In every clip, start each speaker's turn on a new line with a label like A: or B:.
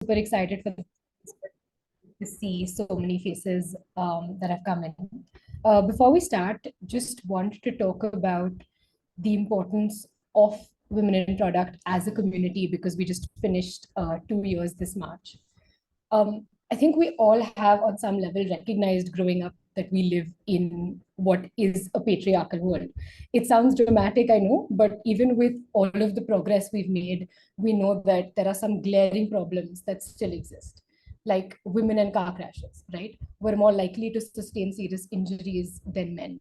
A: super excited for to see so many faces that have come in. Before we start, just want to talk about the importance of women in product as a community because we just finished 2 years this March. I think we all have, on some level, recognized growing up that we live in what is a patriarchal world. It sounds dramatic, I know, but even with all of the progress we've made, we know that there are some glaring problems that still exist, like women and car crashes, right? We're more likely to sustain serious injuries than men.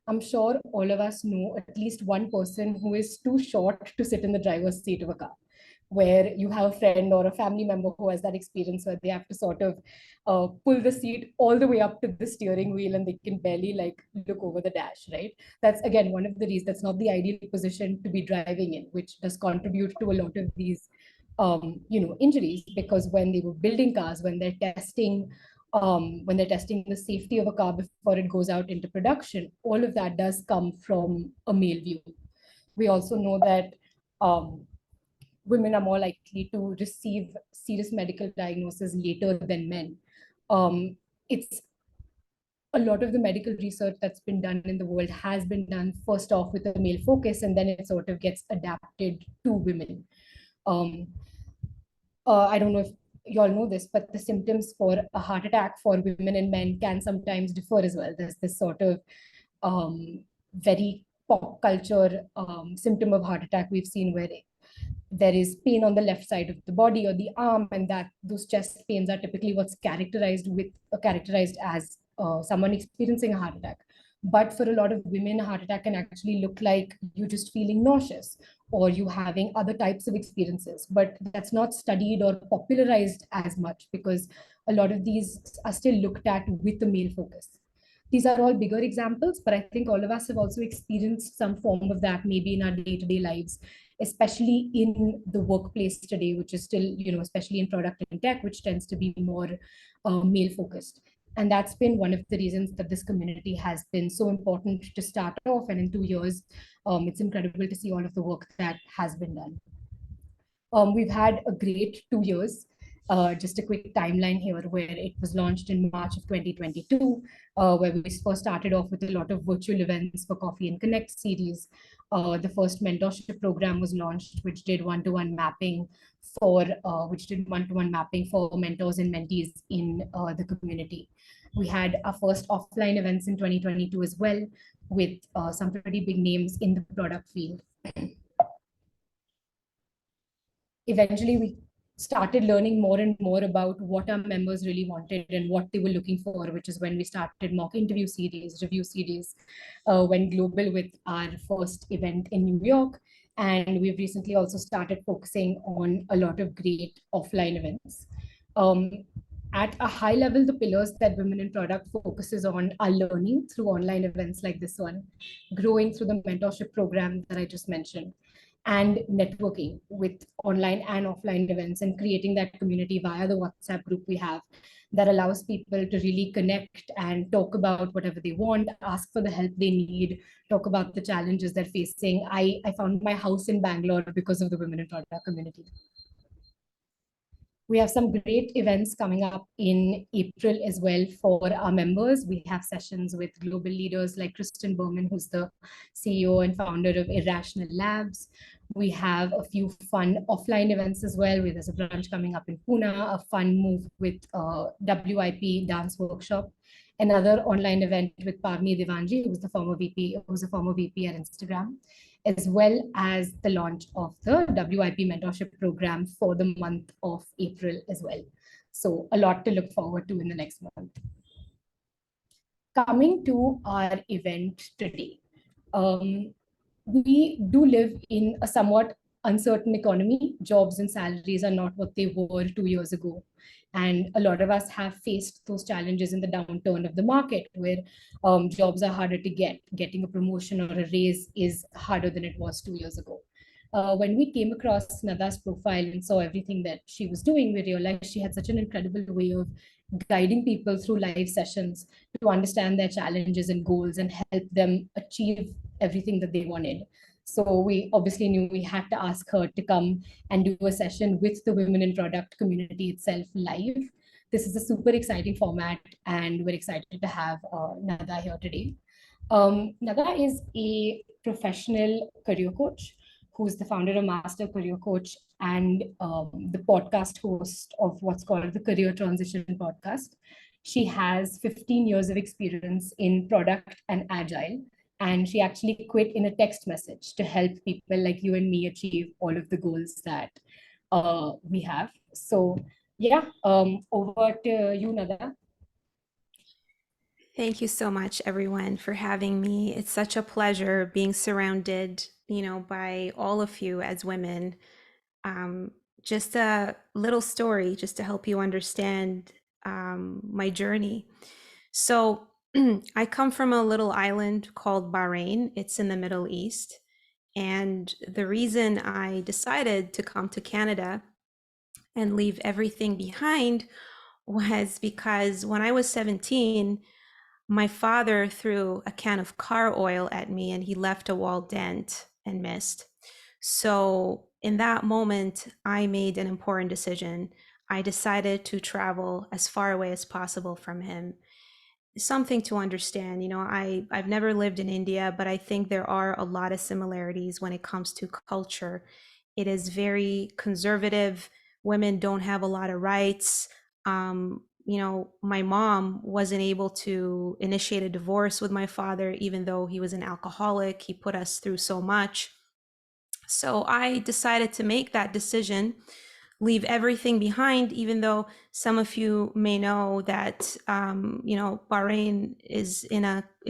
A: I'm sure all of us know at least one person who is too short to sit in the driver's seat of a car, where you have a friend or a family member who has that experience where they have to sort of pull the seat all the way up to the steering wheel and they can barely like look over the dash, right? That's again one of the reasons that's not the ideal position to be driving in, which does contribute to a lot of these injuries, because when they were building cars, when they're testing the safety of a car before it goes out into production, all of that does come from a male view. We also know that women are more likely to receive serious medical diagnosis later than men. It's a lot of the medical research that's been done in the world has been done first off with a male focus, and then it sort of gets adapted to women. I don't know if you all know this, but the symptoms for a heart attack for women and men can sometimes differ as well. There's this sort of very pop culture symptom of heart attack we've seen where there is pain on the left side of the body or the arm, and that those chest pains are typically what's characterized as someone experiencing a heart attack. But for a lot of women, a heart attack can actually look like you just feeling nauseous or you having other types of experiences. But that's not studied or popularized as much because a lot of these are still looked at with the male focus. These are all bigger examples, but I think all of us have also experienced some form of that maybe in our day-to-day lives, especially in the workplace today, which is still, especially in product and tech, which tends to be more male focused. And that's been one of the reasons that this community has been so important to start off. And in 2 years, it's incredible to see all of the work that has been done. We've had a great 2 years. Just a quick timeline here, where it was launched in March of 2022, where we first started off with a lot of virtual events for Coffee and Connect series. The first mentorship program was launched, which did one-to-one mapping for mentors and mentees in the community. We had our first offline events in 2022 as well, with some pretty big names in the product field. Eventually, we started learning more and more about what our members really wanted and what they were looking for, which is when we started mock interview series, review series, went global with our first event in New York. And we've recently also started focusing on a lot of great offline events. At a high level, the pillars that Women in Product focuses on are learning through online events like this one, growing through the mentorship program that I just mentioned, and networking with online and offline events, and creating that community via the WhatsApp group we have that allows people to really connect and talk about whatever they want, ask for the help they need, talk about the challenges they're facing. I found my house in Bangalore because of the Women in Product community. We have some great events coming up in April as well for our members. We have sessions with global leaders like Kristen Berman, who's the CEO and founder of Irrational Labs. We have a few fun offline events as well. There's a brunch coming up in Pune, a fun move with WIP dance workshop, another online event with Parmi Devanji, who's a former VP at Instagram, as well as the launch of the WIP mentorship program for the month of April as well. So a lot to look forward to in the next month. Coming to our event today. We do live in a somewhat uncertain economy. Jobs and salaries are not what they were 2 years ago. And a lot of us have faced those challenges in the downturn of the market, where jobs are harder to get. Getting a promotion or a raise is harder than it was 2 years ago. When we came across Nada's profile and saw everything that she was doing, we realized she had such an incredible way of guiding people through live sessions to understand their challenges and goals and help them achieve everything that they wanted. So we obviously knew we had to ask her to come and do a session with the women in product community itself live. This is a super exciting format, and we're excited to have Nada here today. Nada is a professional career coach who's the founder of Master Career Coach and the podcast host of what's called the Career Transition Podcast. She has 15 years of experience in product and agile, and she actually quit in a text message to help people like you and me achieve all of the goals that we have. So, yeah, over to you, Nada.
B: Thank you so much, everyone, for having me. It's such a pleasure being surrounded, by all of you as women. Um, just a little story just to help you understand my journey. So, I come from a little island called Bahrain. It's in the Middle East. And the reason I decided to come to Canada and leave everything behind was because when I was 17, my father threw a can of car oil at me and he left a wall dent and missed. So, in that moment, I made an important decision. I decided to travel as far away as possible from him. Something to understand, I've never lived in India, but I think there are a lot of similarities when it comes to culture. It is very conservative. Women don't have a lot of rights. My mom wasn't able to initiate a divorce with my father, even though he was an alcoholic. He put us through so much. So I decided to make that decision, leave everything behind, even though some of you may know that Bahrain is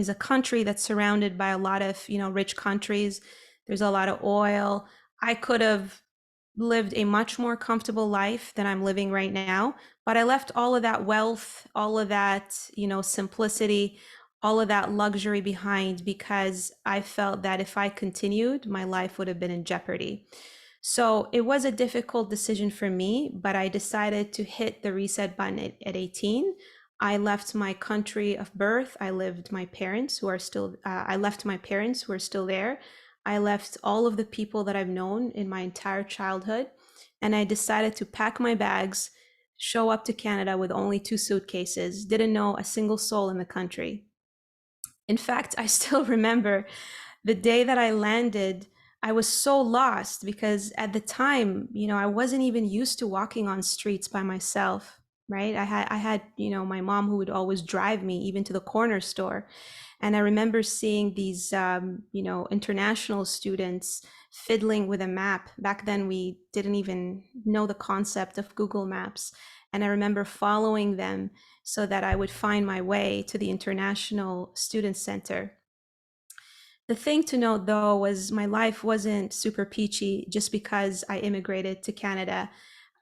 B: a country that's surrounded by a lot of rich countries. There's a lot of oil. I could have lived a much more comfortable life than I'm living right now, but I left all of that wealth, all of that simplicity, all of that luxury behind because I felt that if I continued, my life would have been in jeopardy. So it was a difficult decision for me, but I decided to hit the reset button at 18. I left my country of birth. I left my parents who are still there. I left all of the people that I've known in my entire childhood, and I decided to pack my bags, show up to Canada with only 2 suitcases, didn't know a single soul in the country. In fact, I still remember the day that I landed. I was so lost because at the time, I wasn't even used to walking on streets by myself, right? I had, my mom who would always drive me even to the corner store. And I remember seeing these, international students fiddling with a map. Back then, we didn't even know the concept of Google Maps. And I remember following them so that I would find my way to the International Student Center. The thing to note, though, was my life wasn't super peachy just because I immigrated to Canada.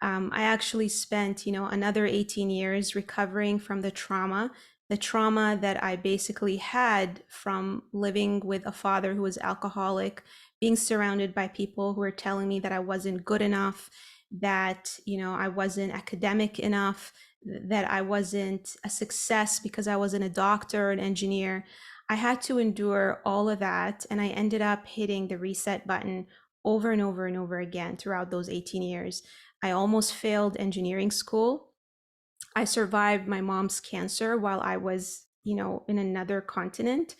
B: I actually spent, another 18 years recovering from the trauma that I basically had from living with a father who was alcoholic, being surrounded by people who were telling me that I wasn't good enough, that, I wasn't academic enough, that I wasn't a success because I wasn't a doctor or an engineer. I had to endure all of that, and I ended up hitting the reset button over and over and over again throughout those 18 years. I almost failed engineering school. I survived my mom's cancer while I was, in another continent.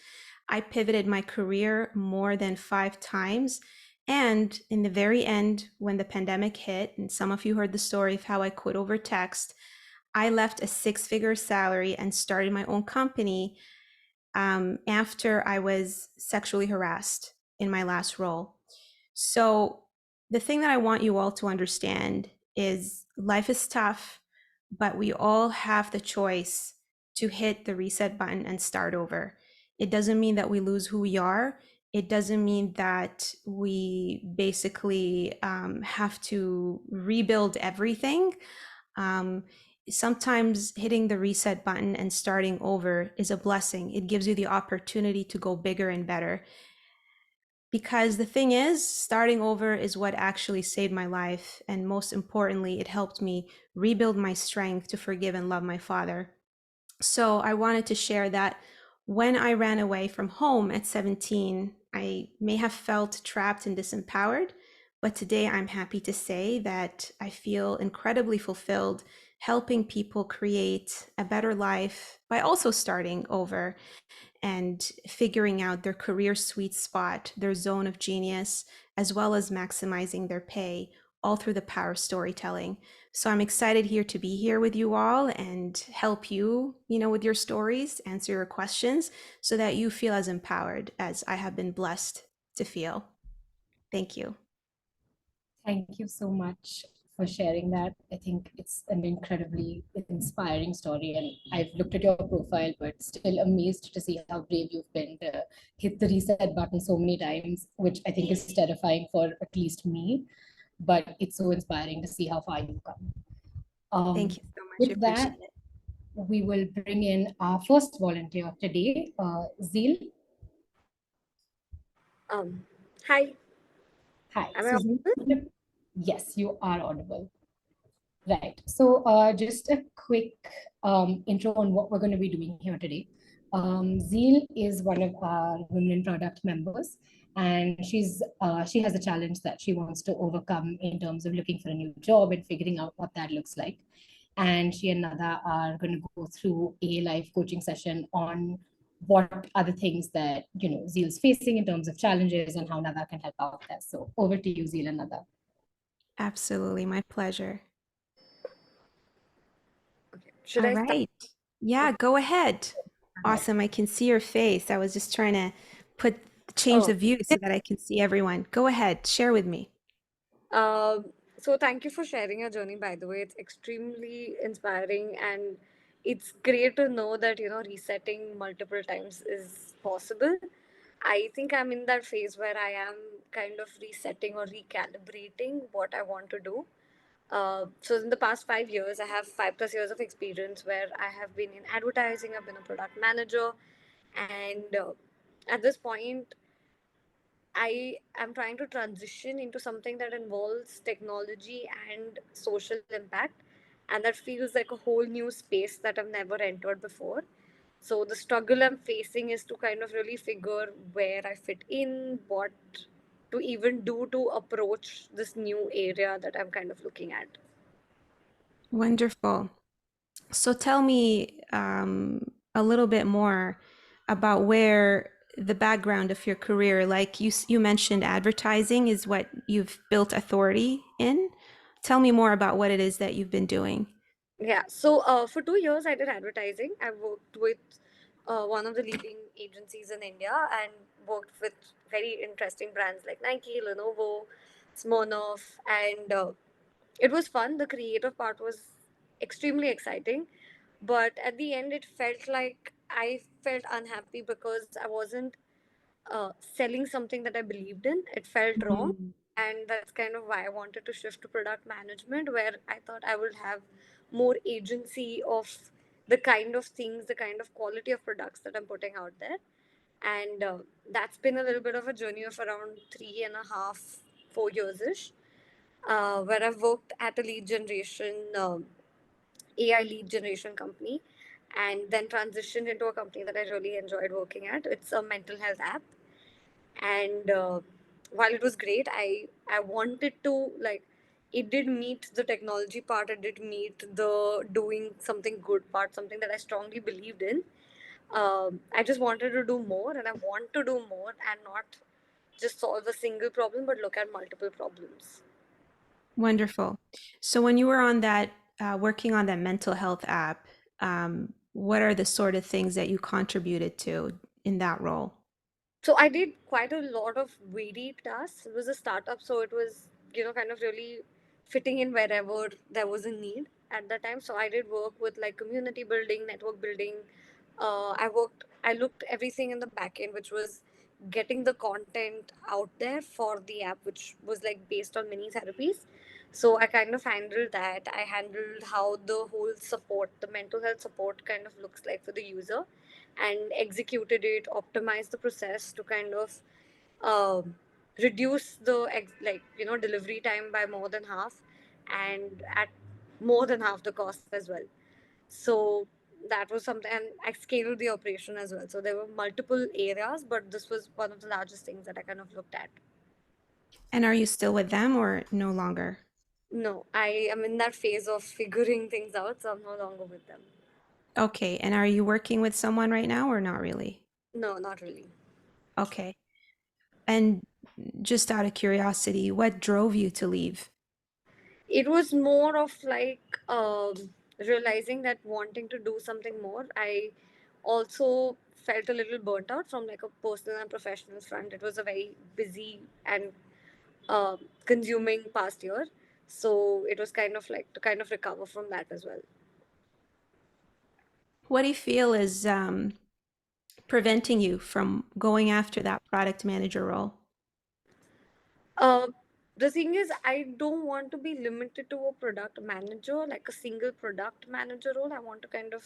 B: I pivoted my career more than 5 times. And in the very end, when the pandemic hit, and some of you heard the story of how I quit over text, I left a 6-figure salary and started my own company after I was sexually harassed in my last role. So, the thing that I want you all to understand is life is tough, but we all have the choice to hit the reset button and start over. It doesn't mean that we lose who we are. It doesn't mean that we basically have to rebuild everything. Um, Sometimes hitting the reset button and starting over is a blessing. It gives you the opportunity to go bigger and better. Because the thing is, starting over is what actually saved my life. And most importantly, it helped me rebuild my strength to forgive and love my father. So I wanted to share that when I ran away from home at 17, I may have felt trapped and disempowered, but today I'm happy to say that I feel incredibly fulfilled helping people create a better life by also starting over and figuring out their career sweet spot, their zone of genius, as well as maximizing their pay, all through the power of storytelling. So I'm excited here to be here with you all and help you, with your stories, answer your questions so that you feel as empowered as I have been blessed to feel. Thank you.
A: Thank you so much for sharing that. I think it's an incredibly inspiring story. And I've looked at your profile, but still amazed to see how brave you've been to hit the reset button so many times, which I think is terrifying for at least me. But it's so inspiring to see how far you've come.
B: Thank you so much. I
A: With
B: appreciate
A: that,
B: it.
A: we will bring in our first volunteer of today, Zeal.
C: Um, Hi,
A: Hi,
C: am I
A: Susan.
C: audible?
A: Yes, you are audible. Right. So just a quick intro on what we're going to be doing here today. Zeal is one of our Women in Product members, and she has a challenge that she wants to overcome in terms of looking for a new job and figuring out what that looks like. And she and Nada are going to go through a live coaching session on what are the things that Zeal's facing in terms of challenges and how Nada can help out there. So over to you, Zeal and Nada.
B: Absolutely. My pleasure.
C: Okay. Should
B: All
C: I start?
B: right. Yeah, go ahead.
A: Right.
B: Awesome. I can see your face. I was just trying to change
C: Oh,
B: the view so that I can see everyone. Go ahead. Share with me.
C: um, so thank you for sharing your journey, by the way. It's extremely inspiring, and it's great to know that, resetting multiple times is possible. I think I'm in that phase where I am kind of resetting or recalibrating what I want to do. So in the past 5 years, I have 5+ years of experience where I have been in advertising, I've been a product manager, and at this point, I am trying to transition into something that involves technology and social impact, and that feels like a whole new space that I've never entered before. So the struggle I'm facing is to kind of really figure where I fit in, what to even do to approach this new area that I'm kind of looking at.
B: Wonderful. So tell me a little bit more about where the background of your career, like you mentioned advertising is what you've built authority in. Tell me more about what it is that you've been doing.
C: Yeah, so for 2 years I did advertising. I worked with one of the leading agencies in India and worked with very interesting brands like Nike, Lenovo, Smirnoff, and it was fun. The creative part was extremely exciting, but at the end, it felt like I felt unhappy because I wasn't selling something that I believed in. It felt wrong.
A: Mm.
C: And that's kind of why I wanted to shift to product management, where I thought I would have more agency of the kind of things, the kind of quality of products that I'm putting out there. And that's been a little bit of a journey of around 3.5, 4 years ish, where I've worked at a lead generation, AI lead generation company, and then transitioned into a company that I really enjoyed working at. It's a mental health app, and while it was great, I wanted to, like, it did meet the technology part, it did meet the doing something good part, something that I strongly believed in. I just wanted to do more, and I want to do more and not just solve a single problem but look at multiple problems.
B: Wonderful. So when you were on that, working on that mental health app, what are the sort of things that you contributed to in that role?
C: So I did quite a lot of varied tasks. It was a startup, so it was, kind of really fitting in wherever there was a need at that time. So I did work with like community building, network building. I looked everything in the back end, which was getting the content out there for the app, which was like based on mini therapies. So I kind of handled that. I handled how the whole support, the mental health support kind of looks like for the user, and executed it, optimized the process to kind of um, reduce the delivery time by more than half, and at more than half the cost as well. So that was something, and I scaled the operation as well. So there were multiple areas, but this was one of the largest things that I kind of looked at.
B: And are you still with them or no longer?
C: No, I am in that phase of figuring things out, so I'm no longer with them.
B: Okay. And are you working with someone right now or not really?
C: No, not really.
B: Okay. And just out of curiosity, what drove you to leave?
C: It was more of like realizing that wanting to do something more. I also felt a little burnt out from like a personal and professional front. It was a very busy and consuming past year, so it was kind of like to kind of recover from that as well.
B: What do you feel is preventing you from going after that product manager role?
C: uh, the thing is, I don't want to be limited to a product manager, like a single product manager role. I want to kind of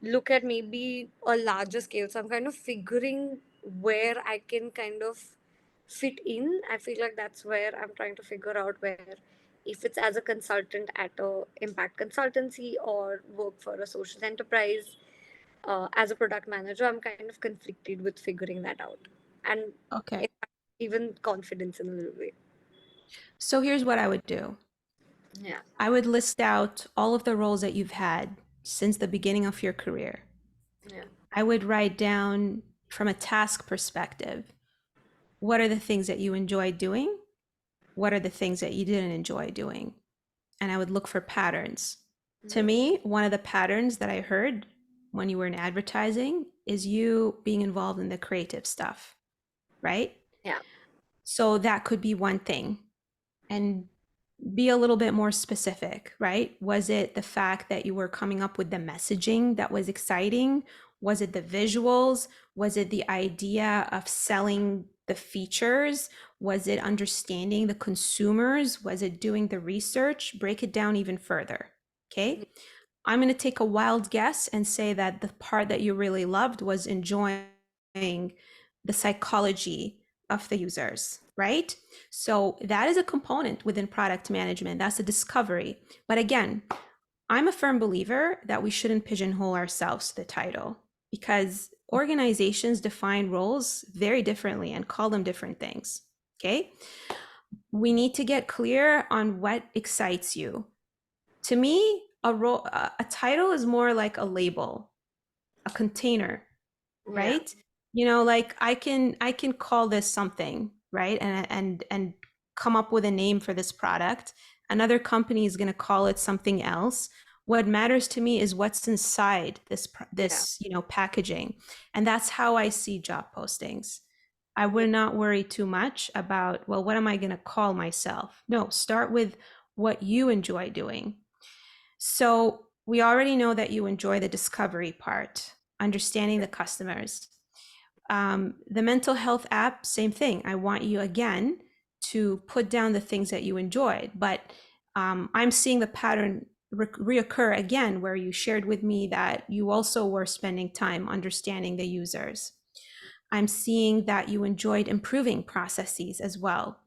C: look at maybe a larger scale. So I'm kind of figuring where I can kind of fit in. I feel like that's where I'm trying to figure out where, if it's as a consultant at a impact consultancy or work for a social enterprise as a product manager, I'm kind of conflicted with figuring that out, and
B: Okay.
C: in fact, even confidence in a little way.
B: So here's what I would do.
C: Yeah,
B: I would list out all of the roles that you've had since the beginning of your career.
C: yeah,
B: I would write down from a task perspective, what are the things that you enjoy doing? What are the things that you didn't enjoy doing? And I would look for patterns. To
C: mm,
B: me, one of the patterns that I heard when you were in advertising is you being involved in the creative stuff, right?
C: yeah,
B: So that could be one thing. And be a little bit more specific, right? Was it the fact that you were coming up with the messaging that was exciting? Was it the visuals? Was it the idea of selling the features? Was it understanding the consumers? Was it doing the research? Break it down even further.
C: yeah,
B: Okay. I'm going to take a wild guess and say that the part that you really loved was enjoying the psychology of the users, right? So that is a component within product management. That's the discovery. But again, I'm a firm believer that we shouldn't pigeonhole ourselves to the title because organizations define roles very differently and call them different things. Okay. We need to get clear on what excites you. To me, a title is more like a label, a container,
C: yeah,
B: right? You know, like I can call this something, right? And come up with a name for this product. Another company is going to call it something else. What matters to me is what's inside
C: yeah,
B: this, packaging. And that's how I see job postings. I
C: yeah,
B: would not worry too much about, well, what am I going to call myself? No, start with what you enjoy doing. So we already know that you enjoy the discovery part, understanding the customers. The mental health app, same thing. I want you again to put down the things that you enjoyed, but I'm seeing the pattern reoccur again, where you shared with me that you also were spending time understanding the users. I'm seeing that you enjoyed improving processes as well.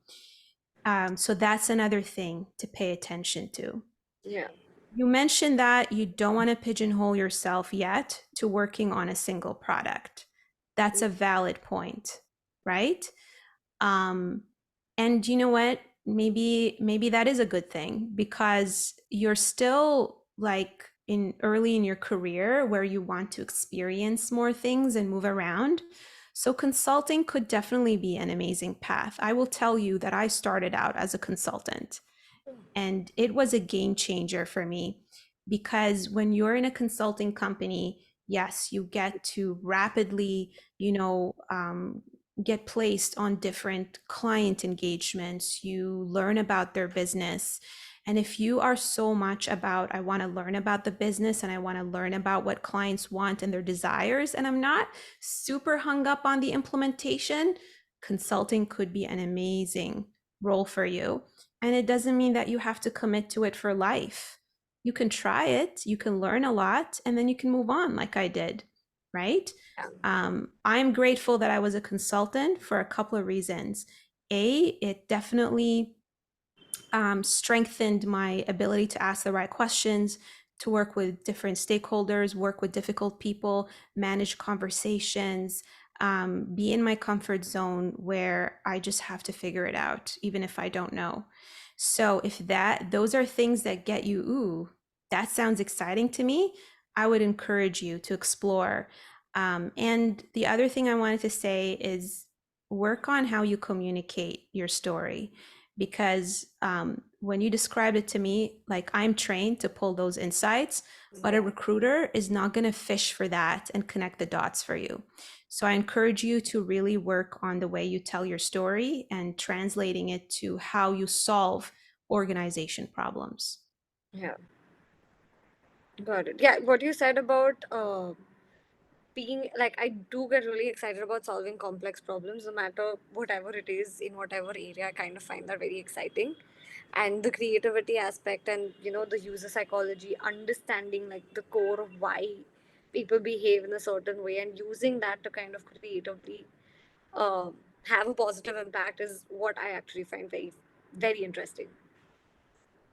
B: So that's another thing to pay attention to.
C: yeah,
B: You mentioned that you don't want to pigeonhole yourself yet to working on a single product. That's a valid point, right? Um, and you know what? Maybe that is a good thing because you're still like in early in your career where you want to experience more things and move around. So consulting could definitely be an amazing path. I will tell you that I started out as a consultant. And it was a game changer for me because when you're in a consulting company, yes, you get to rapidly, get placed on different client engagements. You learn about their business. And if you are so much about, I want to learn about the business and I want to learn about what clients want and their desires, and I'm not super hung up on the implementation, consulting could be an amazing role for you. And it doesn't mean that you have to commit to it for life. You can try it, you can learn a lot, and then you can move on like I did, right? I'm grateful that I was a consultant for a couple of reasons. It definitely strengthened my ability to ask the right questions, to work with different stakeholders, work with difficult people, manage conversations, be in my comfort zone where I just have to figure it out, even if I don't know. So if those are things that get you, ooh, that sounds exciting to me, I would encourage you to explore. And the other thing I wanted to say is work on how you communicate your story, because when you described it to me, like, I'm trained to pull those insights, but a recruiter is not going to fish for that and connect the dots for you. So I encourage you to really work on the way you tell your story and translating it to how you solve organization problems.
C: Yeah, got it. Yeah, what you said about being like, I do get really excited about solving complex problems, no matter whatever it is, in whatever area. I kind of find that very exciting. And the creativity aspect, and the user psychology, understanding like the core of why people behave in a certain way and using that to kind of creatively uh, have a positive impact, is what I actually find very, very interesting.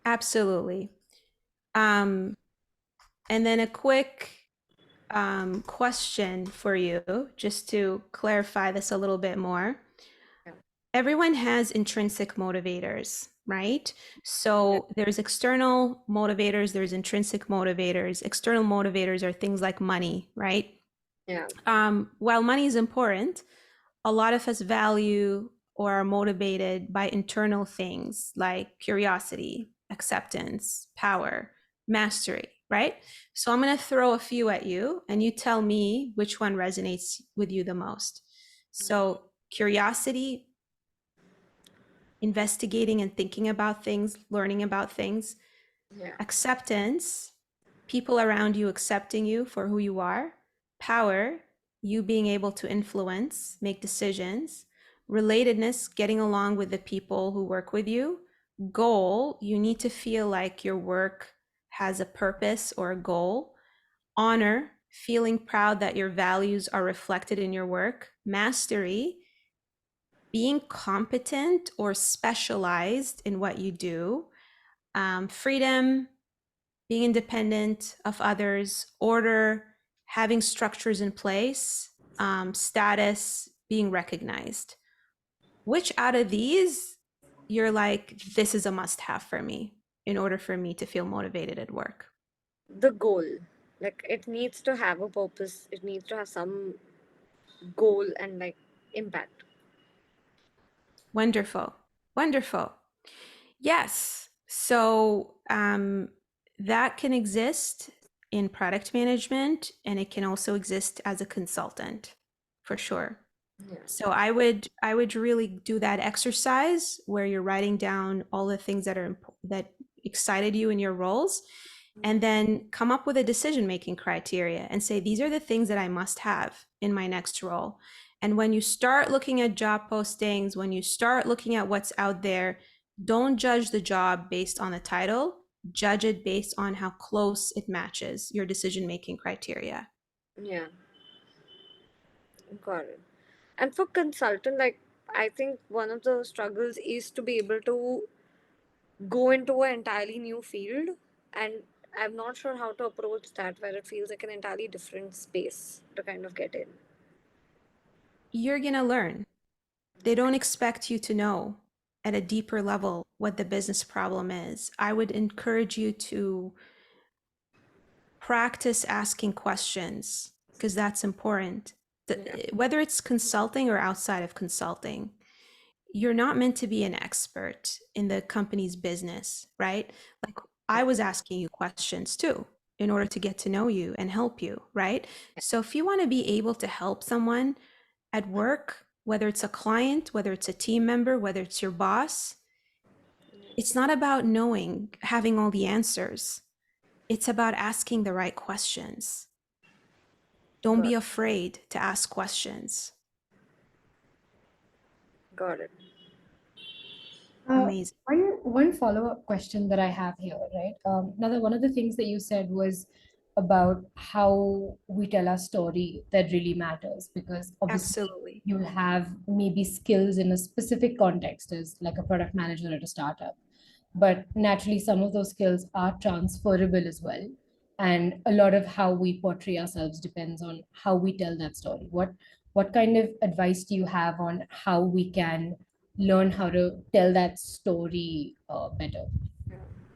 B: Absolutely. And then a quick question for you, just to clarify this a little bit more.
C: Yeah.
B: Everyone has intrinsic motivators, right? So there's external motivators, there's intrinsic motivators. External motivators are things like money, right?
C: Yeah.
B: While money is important, a lot of us value or are motivated by internal things like curiosity, acceptance, power, mastery, right? So I'm going to throw a few at you and you tell me which one resonates with you the most. So, curiosity, investigating and thinking about things, learning about things.
C: Yeah.
B: Acceptance, people around you accepting you for who you are. Power, you being able to influence, make decisions. Relatedness, getting along with the people who work with you. Goal, you need to feel like your work has a purpose or a goal. Honor, feeling proud that your values are reflected in your work. Mastery, being competent or specialized in what you do. Freedom, being independent of others. Order, having structures in place. Status, being recognized. Which out of these you're like, this is a must have for me in order for me to feel motivated at work?
C: The goal, like, it needs to have a purpose, it needs to have some goal and like impact.
B: Wonderful. Wonderful. Yes. So that can exist in product management, and it can also exist as a consultant, for sure.
C: Yeah.
B: So I would really do that exercise where you're writing down all the things that excited you in your roles, and then come up with a decision-making criteria and say, these are the things that I must have in my next role. And when you start looking at job postings, when you start looking at what's out there, don't judge the job based on the title, judge it based on how close it matches your decision-making criteria.
C: Yeah, got it. And for consultant, like, I think one of the struggles is to be able to go into an entirely new field, and I'm not sure how to approach that, where it feels like an entirely different space to kind of get in.
B: You're going to learn. They don't expect you to know at a deeper level what the business problem is. I would encourage you to practice asking questions, because that's important.
C: Yeah.
B: Whether it's consulting or outside of consulting, you're not meant to be an expert in the company's business, right? Like, I was asking you questions too in order to get to know you and help you, right? So if you want to be able to help someone at work, whether it's a client, whether it's a team member, whether it's your boss, it's not about knowing, having all the answers. It's about asking the right questions. Don't
C: Got
B: be
C: it.
B: afraid to ask questions.
C: Got it.
B: Amazing.
A: One follow-up question that I have here, right? Now, one of the things that you said was about how we tell our story that really matters, because obviously
B: Absolutely.
A: you have maybe skills in a specific context as like a product manager at a startup, but naturally some of those skills are transferable as well. and a lot of how we portray ourselves depends on how we tell that story. What kind of advice do you have on how we can learn how to tell that story better?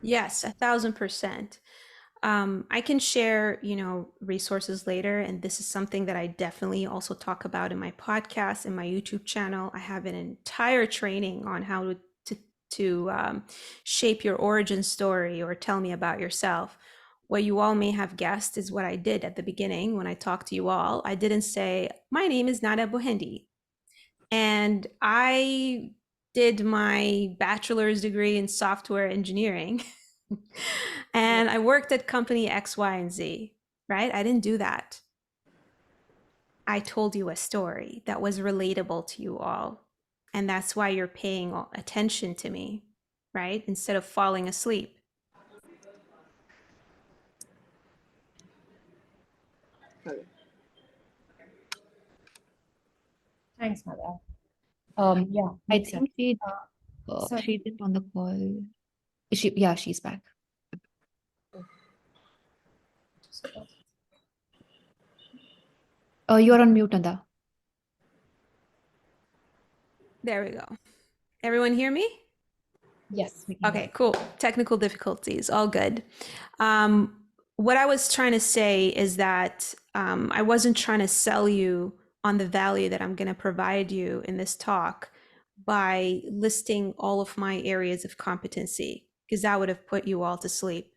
B: Yes, 1,000%. I can share, resources later, and this is something that I definitely also talk about in my podcast and my YouTube channel. I have an entire training on how to shape your origin story or tell me about yourself. What you all may have guessed is what I did at the beginning when I talked to you all. I didn't say, my name is Nada Buhendi, and I did my bachelor's degree in software engineering. And I worked at company X, Y, and Z, right? I didn't do that. I told you a story that was relatable to you all. And that's why you're paying attention to me, right? Instead of falling asleep.
A: Thanks, Mother. Yeah,
D: I
A: makes sense.
D: think she
A: Sorry.
D: she did on the call. Yeah, she's back. You're on mute, Nanda.
B: There we go. Everyone hear me?
A: Yes, we can.
B: Okay, cool. Technical difficulties, all good. What I was trying to say is that I wasn't trying to sell you on the value that I'm going to provide you in this talk by listing all of my areas of competency, because that would have put you all to sleep.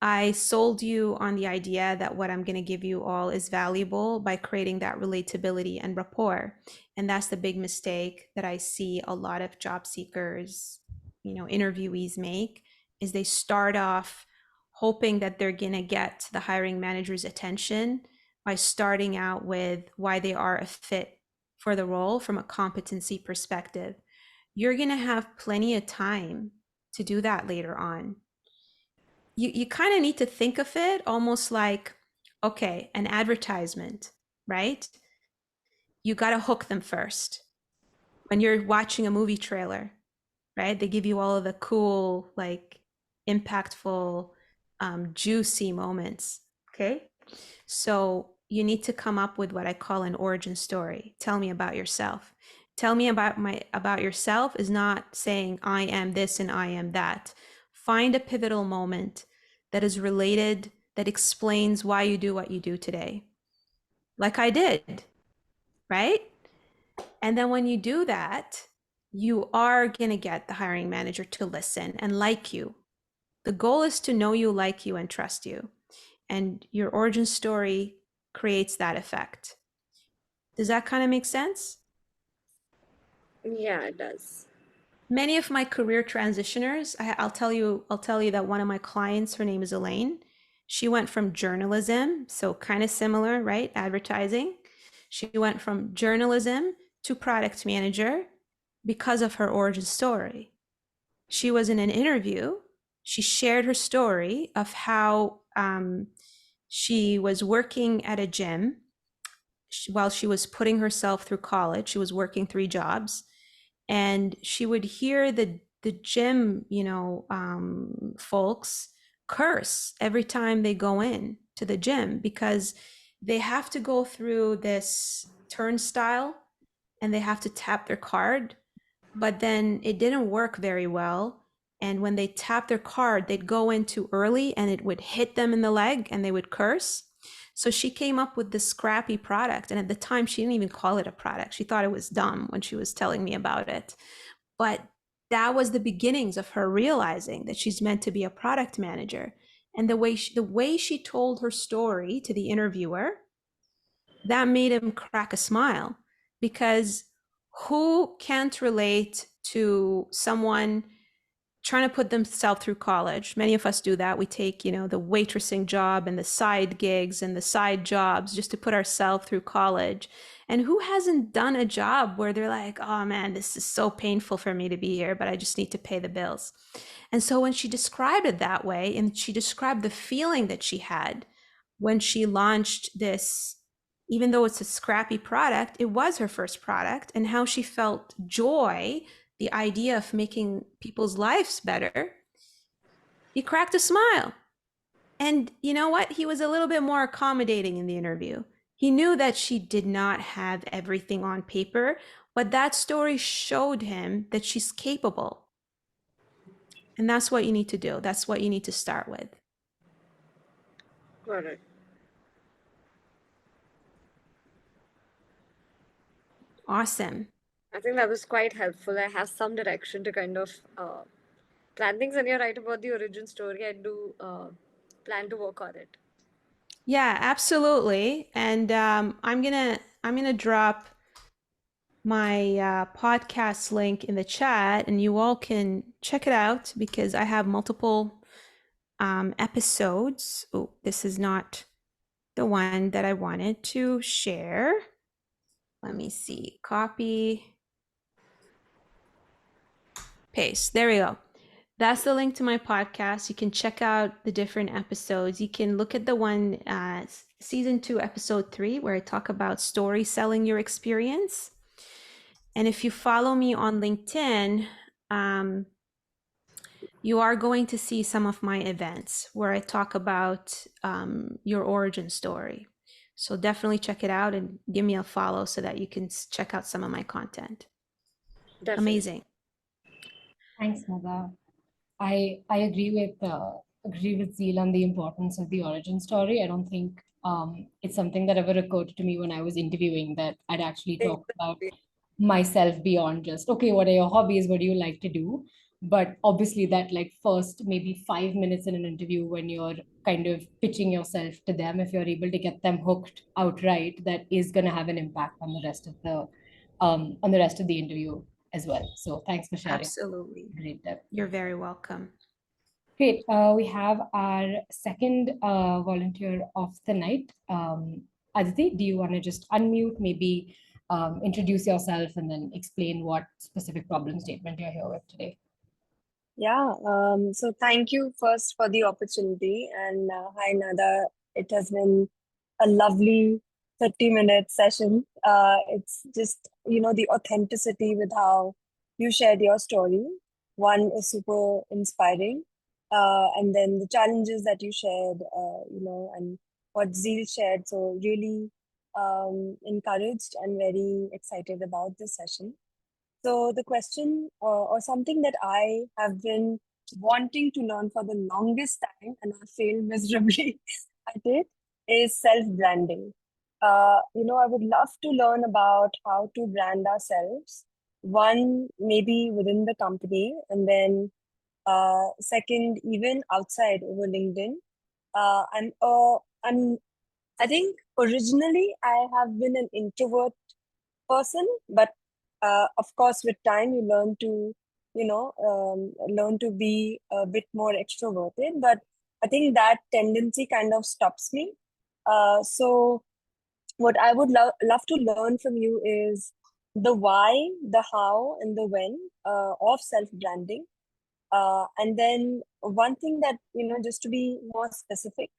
B: I sold you on the idea that what I'm going to give you all is valuable by creating that relatability and rapport. And that's the big mistake that I see a lot of job seekers, interviewees make, is they start off hoping that they're going to get the hiring manager's attention by starting out with why they are a fit for the role from a competency perspective. You're going to have plenty of time to do that later on. You kind of need to think of it almost like, okay, an advertisement, right? You got to hook them first. When you're watching a movie trailer, right? They give you all of the cool, like impactful, juicy moments. Okay. So you need to come up with what I call an origin story. Tell me about yourself. Tell me about yourself is not saying I am this and I am that. Find a pivotal moment that is related, that explains why you do what you do today. Like I did, right? And then when you do that, you are going to get the hiring manager to listen and like you. The goal is to know you, like you, and trust you. And your origin story creates that effect. Does that kind of make sense?
C: Yeah, it does.
B: Many of my career transitioners, I'll tell you that one of my clients, her name is Elaine. She went from journalism, so kind of similar, right? Advertising. She went from journalism to product manager because of her origin story. She was in an interview. She shared her story of how she was working at a gym while she was putting herself through college. She was working 3 jobs, and she would hear the gym, folks curse every time they go in to the gym because they have to go through this turnstile and they have to tap their card, but then it didn't work very well. And when they tap their card, they'd go in too early and it would hit them in the leg and they would curse. So she came up with this scrappy product. And at the time, she didn't even call it a product. She thought it was dumb when she was telling me about it. But that was the beginnings of her realizing that she's meant to be a product manager. And the way she told her story to the interviewer, that made him crack a smile, because who can't relate to someone trying to put themselves through college? Many of us do that. We take, the waitressing job and the side gigs and the side jobs just to put ourselves through college. And who hasn't done a job where they're like, oh man, this is so painful for me to be here, but I just need to pay the bills. And so when she described it that way, and she described the feeling that she had when she launched this, even though it's a scrappy product, it was her first product, and how she felt joy, the idea of making people's lives better, he cracked a smile. And you know what? He was a little bit more accommodating in the interview. He knew that she did not have everything on paper, but that story showed him that she's capable. And that's what you need to do. That's what you need to start with.
C: Got it.
B: Awesome.
C: I think that was quite helpful. I have some direction to kind of plan things, and you're right about the origin story. I do plan to work on it.
B: Yeah, absolutely. And I'm gonna drop my podcast link in the chat, and you all can check it out because I have multiple episodes. Oh, this is not the one that I wanted to share. Let me see. Copy, paste. There we go. That's the link to my podcast. You can check out the different episodes. You can look at the one, season 2, episode 3, where I talk about story selling your experience. And if you follow me on LinkedIn, you are going to see some of my events where I talk about your origin story. So definitely check it out and give me a follow so that you can check out some of my content.
C: Definitely.
B: Amazing.
A: Thanks, Nada. I agree with Zeal on the importance of the origin story. I don't think it's something that ever occurred to me when I was interviewing that I'd actually talk about
C: Exactly.
A: myself beyond just, okay, what are your hobbies? What do you like to do? But obviously that like first maybe 5 minutes in an interview when you're kind of pitching yourself to them, if you're able to get them hooked outright, that is going to have an impact on the rest of the interview as well. So thanks for sharing.
B: Absolutely.
A: Great tip.
B: You're very welcome.
A: Great. We have our second volunteer of the night. Aditi, do you want to just unmute, maybe introduce yourself and then explain what specific problem statement you're here with today?
E: Yeah, so thank you first for the opportunity. And hi, Nada. It has been a lovely 30-minute session. It's just, the authenticity with how you shared your story. One is super inspiring. And then the challenges that you shared, and what Zeal shared. So really encouraged and very excited about this session. So the question or something that I have been wanting to learn for the longest time and I failed miserably at it is self-branding. I would love to learn about how to brand ourselves. One, maybe within the company, and then second, even outside over LinkedIn. I'm I think originally I have been an introvert person, but of course with time you learn to learn to be a bit more extroverted, but I think that tendency kind of stops me. So what I would love to learn from you is the why, the how, and the when of self branding. And then one thing that, just to be more specific,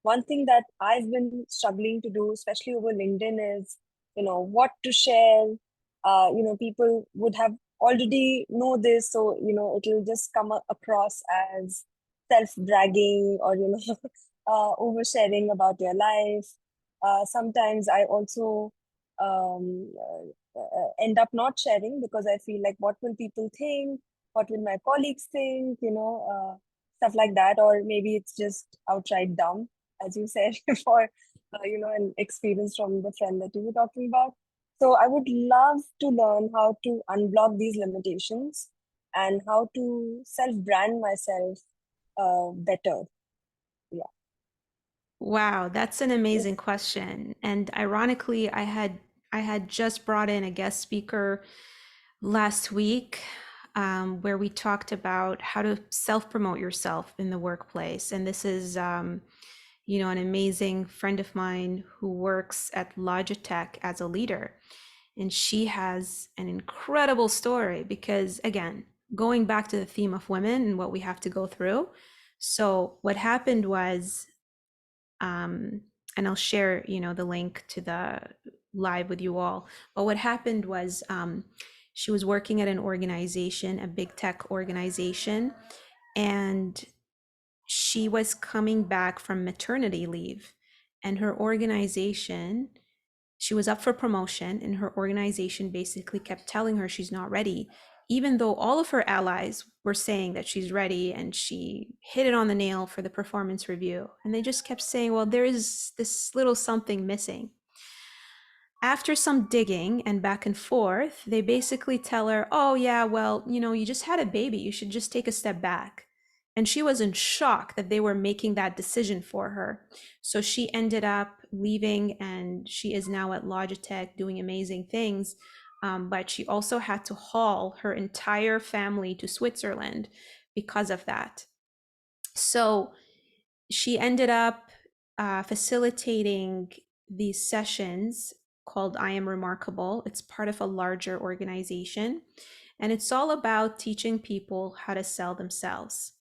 E: one thing that I've been struggling to do, especially over LinkedIn, is, what to share. People would have already know this, so, it'll just come across as self-bragging or, oversharing about your life. Sometimes I also end up not sharing because I feel like, what will people think? What will my colleagues think? Stuff like that. Or maybe it's just outright dumb, as you said before, an experience from the friend that you were talking about. So I would love to learn how to unblock these limitations and how to self-brand myself better. Yeah.
B: Wow, that's an amazing question. And ironically, I had just brought in a guest speaker last week, where we talked about how to self-promote yourself in the workplace. And this is an amazing friend of mine who works at Logitech as a leader. And she has an incredible story because, again, going back to the theme of women and what we have to go through. So what happened was, and I'll share, the link to the live with you all. But what happened was, she was working at an organization, a big tech organization, and she was coming back from maternity leave, and her organization, she was up for promotion, and her organization basically kept telling her she's not ready, even though all of her allies were saying that she's ready, and she hit it on the nail for the performance review. And they just kept saying, well, there is this little something missing. After some digging and back and forth, they basically tell her, oh, yeah, well, you just had a baby. You should just take a step back. And she was in shock that they were making that decision for her. So she ended up leaving, and she is now at Logitech doing amazing things. But she also had to haul her entire family to Switzerland because of that. So she ended up facilitating these sessions called I Am Remarkable. It's part of a larger organization, and it's all about teaching people how to sell themselves.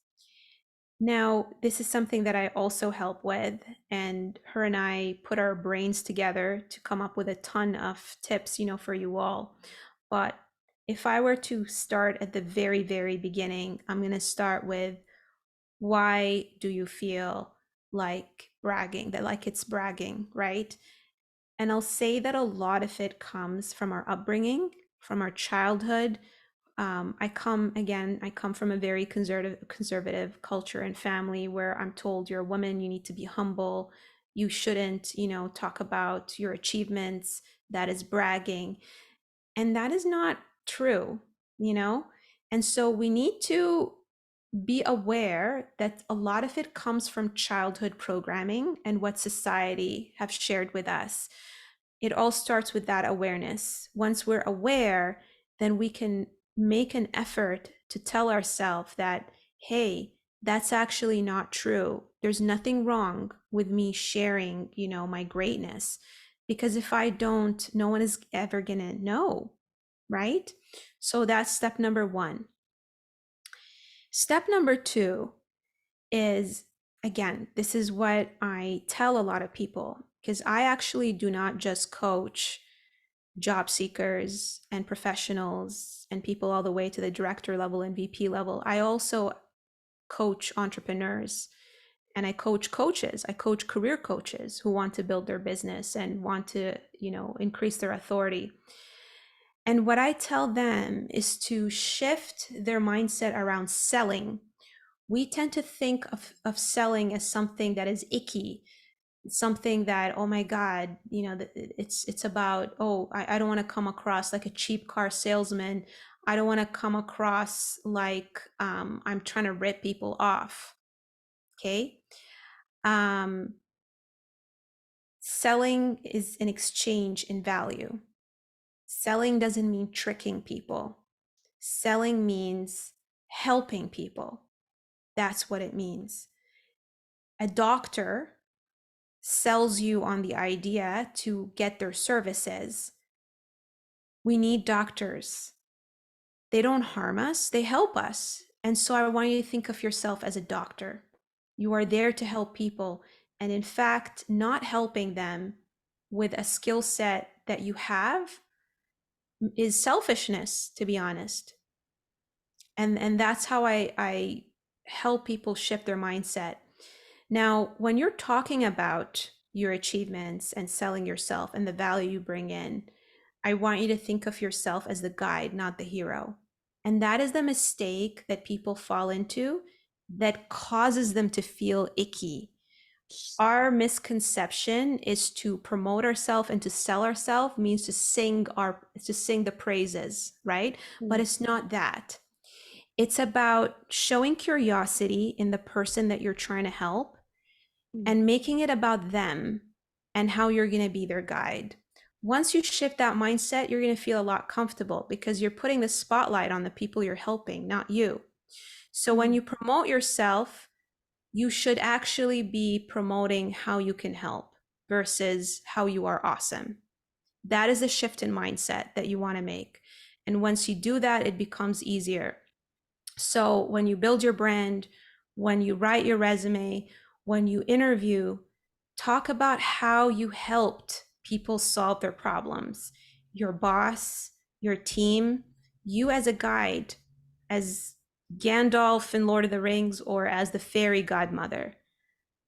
B: Now, this is something that I also help with, and her and I put our brains together to come up with a ton of tips, for you all. But if I were to start at the very, very beginning, I'm going to start with, why do you feel like bragging, that like it's bragging, right? And I'll say that a lot of it comes from our upbringing, from our childhood. I come from a very conservative culture and family where I'm told, you're a woman, you need to be humble, you shouldn't, talk about your achievements, that is bragging. And that is not true, and so we need to be aware that a lot of it comes from childhood programming and what society have shared with us. It all starts with that awareness. Once we're aware, then we can make an effort to tell ourselves that, hey, that's actually not true. There's nothing wrong with me sharing, my greatness, because if I don't, no one is ever gonna know, right? So that's step number one. Step number two is, again, this is what I tell a lot of people, because I actually do not just coach job seekers and professionals and people all the way to the director level and VP level. I also coach entrepreneurs, and I coach coaches. I coach career coaches who want to build their business and want to, increase their authority. And what I tell them is to shift their mindset around selling. We tend to think of selling as something that is icky, something that, oh my God, it's about, oh, I don't want to come across like a cheap car salesman. I don't want to come across like I'm trying to rip people off. Okay. Selling is an exchange in value. Selling doesn't mean tricking people. Selling means helping people. That's what it means. A doctor sells you on the idea to get their services. We need doctors. They don't harm us, they help us. And so I want you to think of yourself as a doctor. You are there to help people. And in fact, not helping them with a skill set that you have is selfishness, to be honest. And that's how I help people shift their mindset. Now, when you're talking about your achievements and selling yourself and the value you bring in, I want you to think of yourself as the guide, not the hero. And that is the mistake that people fall into that causes them to feel icky. Our misconception is to promote ourselves and to sell ourselves means to sing the praises, right? But it's not that. It's about showing curiosity in the person that you're trying to help and making it about them and how you're going to be their guide. Once you shift that mindset, you're going to feel a lot comfortable because you're putting the spotlight on the people you're helping, not you. So when you promote yourself, you should actually be promoting how you can help versus how you are awesome. That is a shift in mindset that you want to make. And once you do that, it becomes easier. So when you build your brand, when you write your resume, when you interview, talk about how you helped people solve their problems. Your boss, your team, you as a guide, as Gandalf in Lord of the Rings or as the fairy godmother?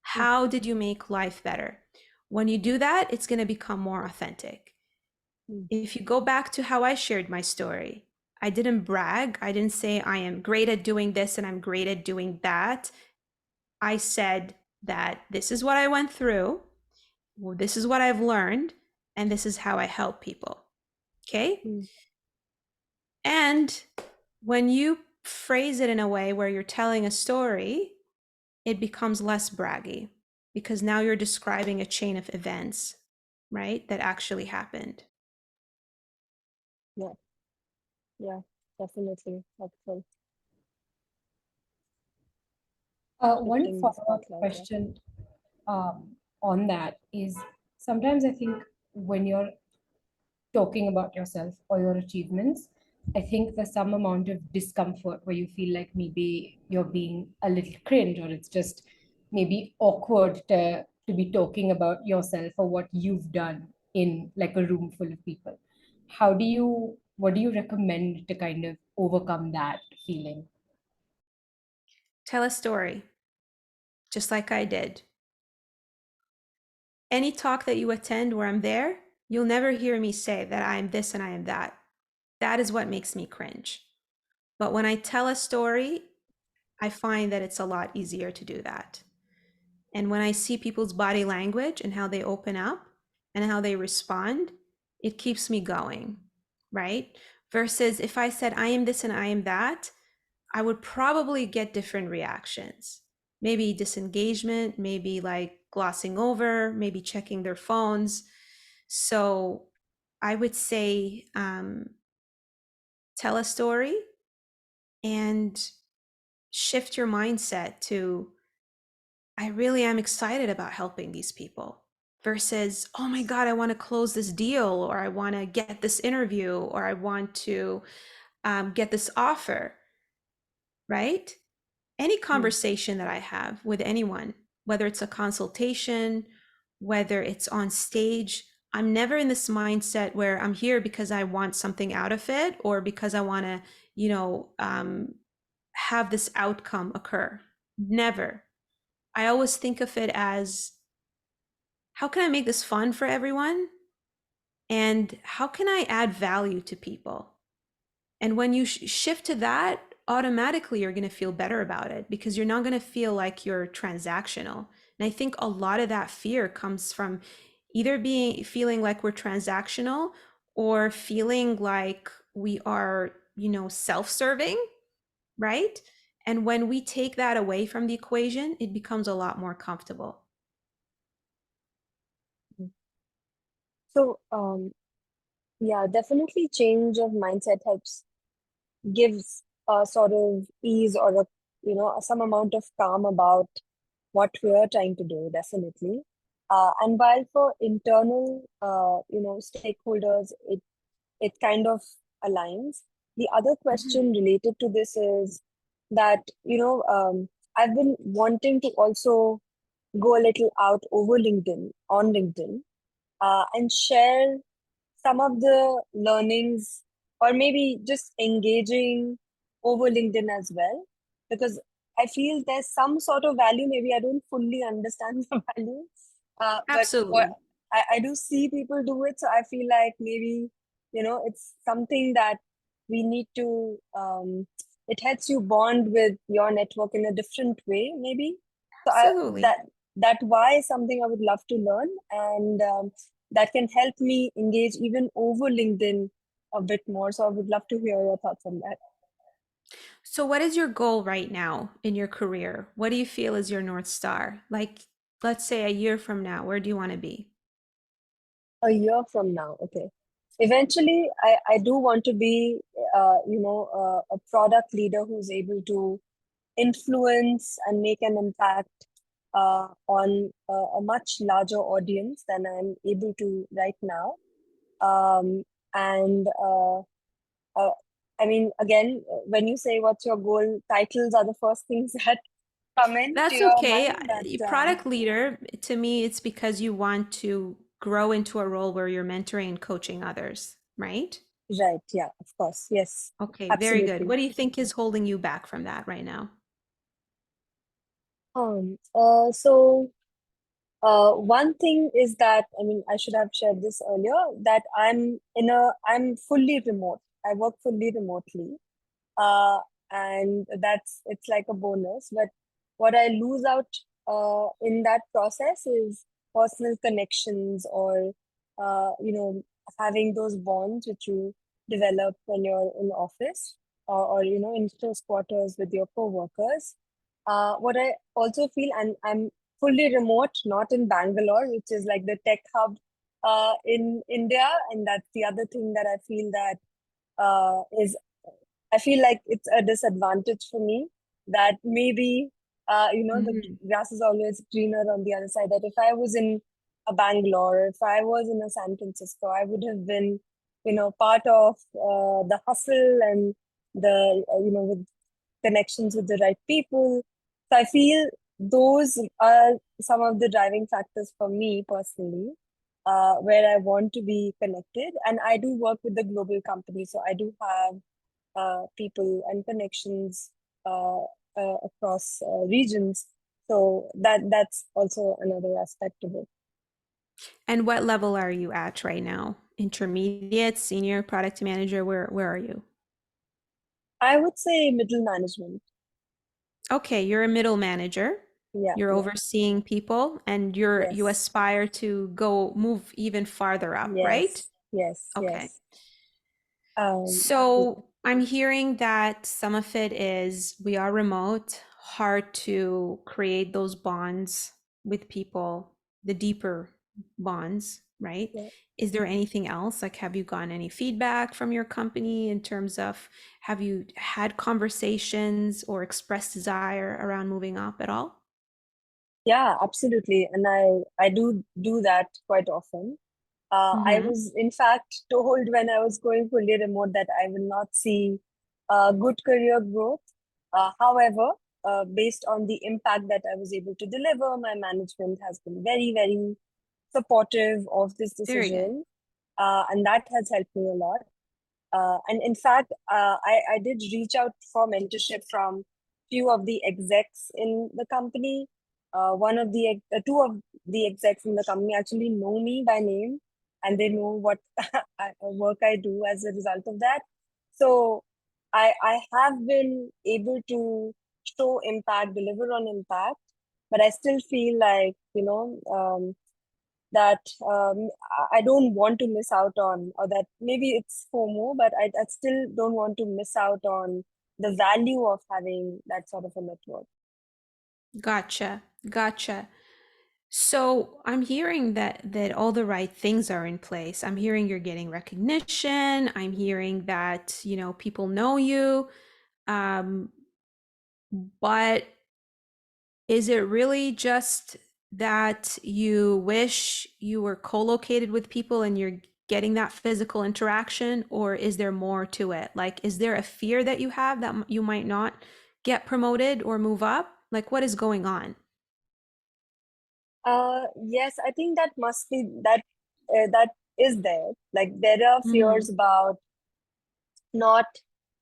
B: How did you make life better? When you do that, it's going to become more authentic. If you go back to how I shared my story, I didn't brag. I didn't say I am great at doing this and I'm great at doing that. I said that this is what I went through, this is what I've learned, and this is how I help people. Okay? And when you phrase it in a way where you're telling a story, it becomes less braggy because now you're describing a chain of events, right? That actually happened.
E: Yeah, yeah, definitely helpful.
A: One
E: Shifting the
A: follow-up
E: spotlight. Yeah.
A: question on that is, sometimes I think when you're talking about yourself or your achievements, I think there's some amount of discomfort where you feel like maybe you're being a little cringe, or it's just maybe awkward to be talking about yourself or what you've done in like a room full of people. What do you recommend to kind of overcome that feeling?
B: Tell a story, just like I did. Any talk that you attend where I'm there, you'll never hear me say that I am this and I am that. That is what makes me cringe. But when I tell a story, I find that it's a lot easier to do that. And when I see people's body language and how they open up and how they respond, it keeps me going, right? Versus if I said, I am this and I am that, I would probably get different reactions. Maybe disengagement, maybe like glossing over, maybe checking their phones. So I would say, tell a story and shift your mindset to, I really am excited about helping these people, versus, oh my God, I want to close this deal, or I want to get this interview, or I want to get this offer, right? Any conversation that I have with anyone, whether it's a consultation, whether it's on stage, I'm never in this mindset where I'm here because I want something out of it or because I want to, have this outcome occur. Never. I always think of it as, how can I make this fun for everyone? And how can I add value to people? And when you shift to that, automatically you're going to feel better about it because you're not going to feel like you're transactional. And I think a lot of that fear comes from either feeling like we're transactional or feeling like we are, self-serving, right? And when we take that away from the equation, it becomes a lot more comfortable.
E: So, yeah, definitely change of mindset helps, gives a sort of ease or some amount of calm about what we're trying to do, definitely. And while for internal, stakeholders, it kind of aligns. The other question related to this is that, I've been wanting to also go a little out over on LinkedIn, and share some of the learnings, or maybe just engaging over LinkedIn as well, because I feel there's some sort of value. Maybe I don't fully understand the value, but
B: Absolutely.
E: I do see people do it. So I feel like maybe, it's something that we need to, it helps you bond with your network in a different way, maybe. So
B: Absolutely.
E: that why is something I would love to learn. And that can help me engage even over LinkedIn a bit more. So I would love to hear your thoughts on that.
B: So what is your goal right now in your career? What do you feel is your North Star? Like, let's say a year from now, where do you want to be?
E: A year from now, okay. Eventually, I do want to be, a product leader who's able to influence and make an impact on a much larger audience than I'm able to right now. And uh, I mean, again, when you say what's your goal, titles are the first things that come into
B: That's
E: your
B: okay.
E: mind. But
B: Product leader, to me, it's because you want to grow into a role where you're mentoring and coaching others, right?
E: Right. Yeah, of course. Yes,
B: Okay, very good.
E: absolutely.
B: What do you think is holding you back from that right now?
E: So one thing is that, I mean, I should have shared this earlier, that I'm fully remote. I work fully remotely. Uh, and it's like a bonus. But what I lose out in that process is personal connections, or having those bonds which you develop when you're in office, or in close quarters with your co-workers. What I also feel, and I'm fully remote, not in Bangalore, which is like the tech hub in India, and that's the other thing that I feel that is I feel like it's a disadvantage for me, that maybe the
B: Mm,
E: grass is always greener on the other side. That if I was in a Bangalore, if I was in a San Francisco, I would have been, part of the hustle and the with connections with the right people. So I feel those are some of the driving factors for me personally, where I want to be connected. And I do work with the global company, so I do have people and connections across regions. So that's also another aspect of it.
B: and what level are you at right now? Intermediate, senior, product manager, where are you?
E: I would say middle management.
B: Okay, you're a middle manager.
E: Yeah,
B: You're
E: yeah,
B: overseeing people and you
E: yes,
B: aspire to go move even farther up, right?
E: yes, yes,
B: Okay.
E: yes. Yeah.
B: So I'm hearing that some of it is we are remote, hard to create those bonds with people, the deeper bonds, right?
E: Yeah.
B: Is there anything else? Like, have you gotten any feedback from your company in terms of have you had conversations or expressed desire around moving up at all?
E: Yeah, absolutely. And I do that quite often. I
B: Mm-hmm.
E: was, in fact, told when I was going fully remote that I will not see good career growth. However, based on the impact that I was able to deliver, my management has been very, very supportive of this
B: Very good.
E: decision, and that has helped me a lot. And in fact, I did reach out for mentorship from few of the execs in the company. Two of the execs in the company actually know me by name, and they know what work I do as a result of that. So I have been able to show impact, deliver on impact, but I still feel like, that I don't want to miss out on, or that maybe it's FOMO, but I still don't want to miss out on the value of having that sort of a network.
B: Gotcha. Gotcha. So I'm hearing that all the right things are in place. I'm hearing you're getting recognition. I'm hearing that, people know you. Um, but is it really just that you wish you were co-located with people and you're getting that physical interaction, or is there more to it? Like, is there a fear that you have that you might not get promoted or move up? Like, what is going on?
E: Yes, I think that must be that is there. Like there are
B: Mm,
E: fears about not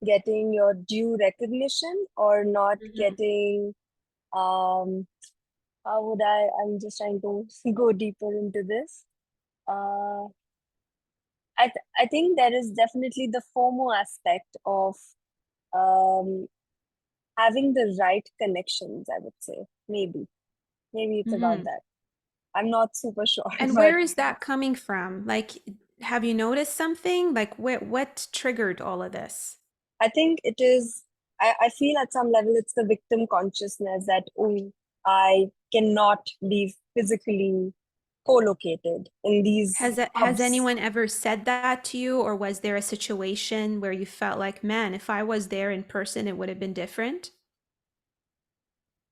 E: getting your due recognition, or not
B: mhm.
E: getting um how would I'm just trying to go deeper into this. Uh, I think there is definitely the FOMO aspect of um, having the right connections, I would say. Maybe it's about
B: Mhm.
E: that. I'm not super sure,
B: And
E: but
B: where is that coming from? Like, have you noticed something? Like, what triggered all of this?
E: I think it is. I feel at some level it's the victim consciousness that, oh, I cannot be physically co-located in these
B: Has
E: hubs.
B: anyone ever said that to you, or was there a situation where you felt like, man, if I was there in person, it would have been different?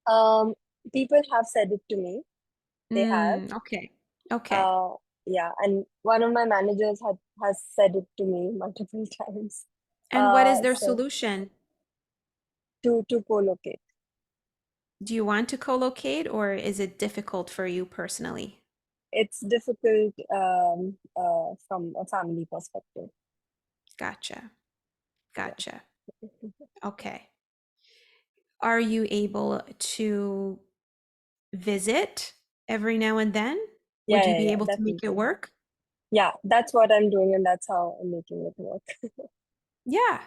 E: Um, People have said it to me. They have.
B: Okay. Okay.
E: Uh, yeah, and one of my managers has said it to me multiple times.
B: And what is their
E: So
B: solution?
E: to co-locate,
B: Do you want to co-locate, or is it difficult for you personally?
E: it's difficult from a family perspective.
B: Gotcha.
E: Yeah.
B: Gotcha. Okay. Are you able to visit every now and then? Would you be
E: Yeah,
B: able to make it
E: definitely.
B: work?
E: Yeah, that's what I'm doing, and that's how I'm making it work.
B: Yeah.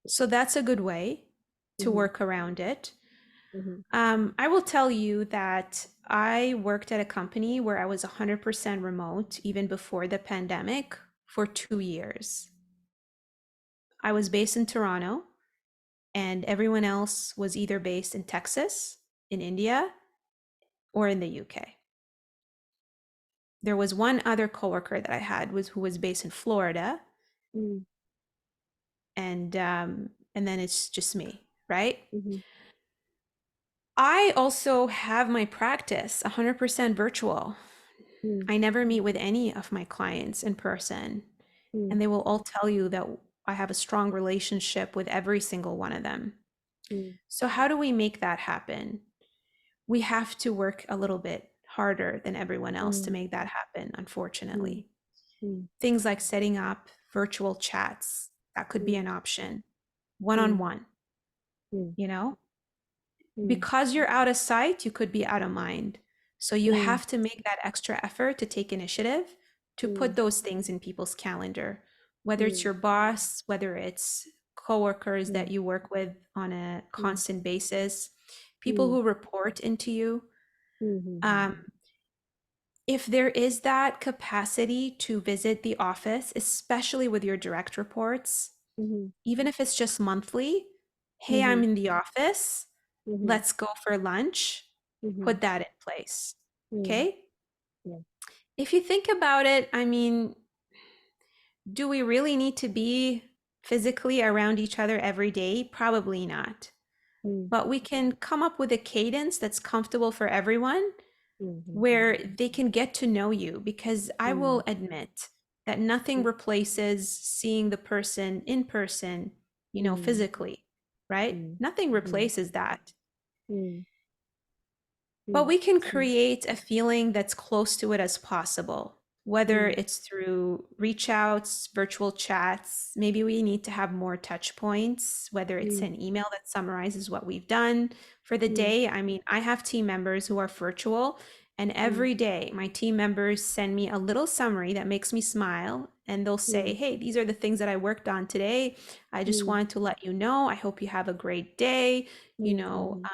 B: So that's a good way to
E: Mhm,
B: work around it.
E: mhm,
B: I will tell you that I worked at a company where I was 100% remote even before the pandemic for 2 years. I was based in Toronto, and everyone else was either based in Texas, in India, or in the UK. There was one other coworker that I had who was based in Florida,
E: mm,
B: and then it's just me, right?
E: mhm,
B: I also have my practice 100% virtual.
E: mm,
B: I never meet with any of my clients in person,
E: mm,
B: and they will all tell you that I have a strong relationship with every single one of them.
E: mm,
B: So how do we make that happen? We have to work a little bit harder than everyone else to
E: mm,
B: make that happen,
E: mm,
B: unfortunately.
E: mm,
B: Things like setting up virtual chats, that could be
E: mm,
B: an option.
E: mm,
B: One-on-one,
E: mm,
B: you know?
E: mm,
B: Because you're out of sight, you could be out of mind. So you
E: mm,
B: have to make that extra effort to take initiative to put
E: mm,
B: those things in people's calendar, whether it's
E: mm,
B: your boss, whether it's coworkers that
E: mm,
B: you work with on a
E: mm,
B: constant basis, people
E: mm,
B: who report into you.
E: mhm,
B: Um, if there is that capacity to visit the office, especially with your direct reports,
E: mhm,
B: even if it's just monthly, hey, I'm
E: mhm,
B: in the office,
E: mhm,
B: let's go for lunch,
E: mhm,
B: put that in place.
E: mm,
B: Okay.
E: yeah,
B: If you think about it, I mean, do we really need to be physically around each other every day? Probably not.
E: mm,
B: But we can come up with a cadence that's comfortable for everyone
E: mhm,
B: where they can get to know you, because I
E: mm,
B: will admit that nothing
E: mm,
B: replaces seeing the person in person,
E: mm,
B: physically, right?
E: mm,
B: Nothing
E: mm,
B: replaces that.
E: mm,
B: But
E: mm,
B: we can
E: mm,
B: create a feeling that's close to it as possible, whether
E: mm,
B: it's through reach outs, virtual chats. Maybe we need to have more touch points, whether it's
E: mm,
B: an email that summarizes what we've done for the
E: mm,
B: day. I mean, I have team members who are virtual, and
E: mm,
B: every day my team members send me a little summary that makes me smile. And they'll say,
E: mm,
B: hey, these are the things that I worked on today. I just
E: mm,
B: wanted to let you know. I hope you have a great day. You
E: mm,
B: know,
E: mhm,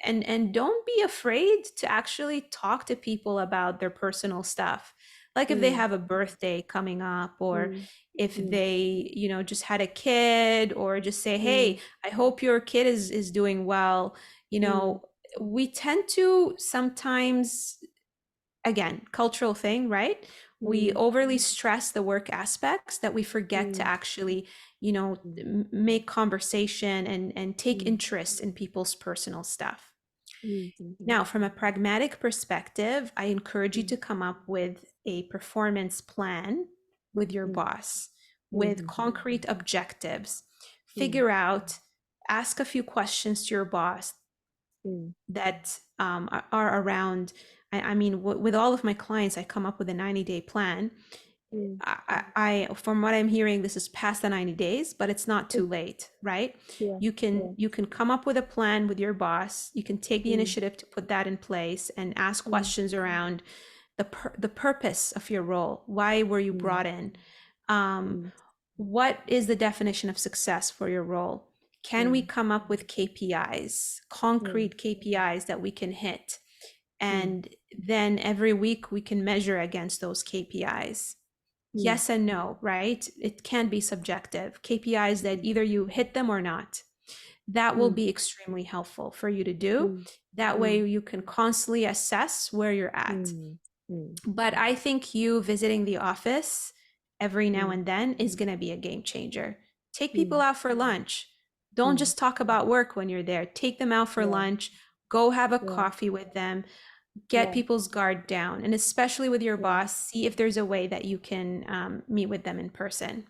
B: and don't be afraid to actually talk to people about their personal stuff, like if they
E: mm,
B: have a birthday coming up, or
E: mm,
B: if
E: mm,
B: they just had a kid, or just say,
E: mm,
B: hey, I hope your kid is doing well.
E: mm,
B: We tend to sometimes, again, cultural thing, right? We
E: mm,
B: overly stress the work aspects that we forget to
E: mm,
B: actually
E: mm,
B: make conversation and take
E: mm,
B: interest in people's personal stuff.
E: mm, mhm,
B: Now, from a pragmatic perspective, I encourage you
E: mm,
B: to come up with a performance plan with your
E: mm,
B: boss, with
E: mhm,
B: concrete objectives.
E: mm,
B: Figure out, ask a few questions to your boss
E: mm,
B: that are around. I mean, with all of my clients, I come up with a 90-day plan.
E: mm.
B: From what I'm hearing, this is past the 90 days, but it's not too
E: It-
B: late, right?
E: Yeah,
B: You can
E: yeah.
B: you can come up with a plan with your boss. You can take the
E: Mm,
B: initiative to put that in place and ask
E: mm,
B: questions around the purpose of your role. Why were you
E: mm,
B: brought in? Um,
E: mm,
B: what is the definition of success for your role? Can we
E: mm,
B: come up with KPIs,
E: mm,
B: concrete KPIs that we can hit?
E: mm,
B: And then every week we can measure against those KPIs.
E: mm,
B: Yes and no, right? It can be subjective. KPIs that either you hit them or not. That will
E: mm,
B: be extremely helpful for you to do.
E: mm,
B: That way
E: mm,
B: you can constantly assess where you're at.
E: mm, mm,
B: But I think you visiting the office every now
E: mm,
B: and then is going to be a game changer. Take people
E: mm,
B: out for lunch. Don't
E: mm.
B: just talk about work when you're there. Take them out for
E: Yeah,
B: lunch. Go have a
E: yeah,
B: coffee with them. Get
E: yeah,
B: people's guard down. And especially with your
E: yeah.
B: boss, see if there's a way that you can meet with them in person.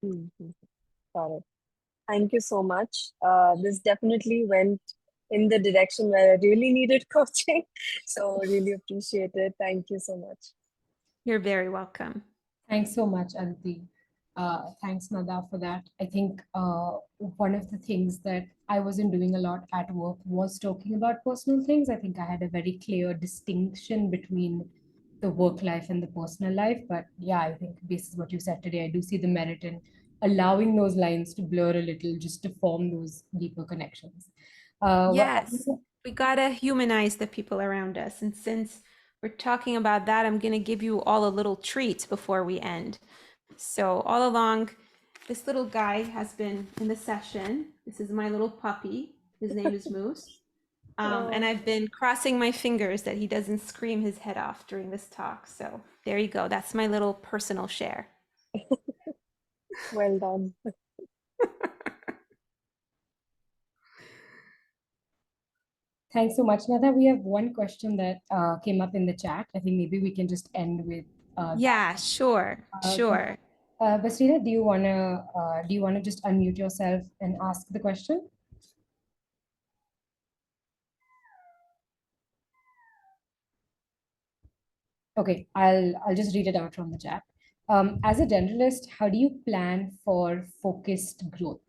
E: Mm, mm. Got it. Thank you so much. This definitely went in the direction where I really needed coaching. So really appreciate it. Thank you so much.
B: You're very welcome.
A: Thanks so much, Aditi. Thanks, Nada, for that. I think one of the things that I wasn't doing a lot at work was talking about personal things. I think I had a very clear distinction between the work life and the personal life. But yeah, I think based on what you said today, I do see the merit in allowing those lines to blur a little just to form those deeper connections.
B: Yes, we gotta humanize the people around us. And since we're talking about that, I'm gonna give you all a little treat before we end. So all along, this little guy has been in the session. This is my little puppy. His name is Moose. And I've been crossing my fingers that he doesn't scream his head off during this talk. So there you go. That's my little personal share.
E: Well done.
A: Thanks so much, Nada. We have one question that came up in the chat. I think maybe we can just end with
B: yeah, sure, sure.
A: Basira, do you wanna just unmute yourself and ask the question? Okay, I'll just read it out from the chat. As a generalist, how do you plan for focused growth?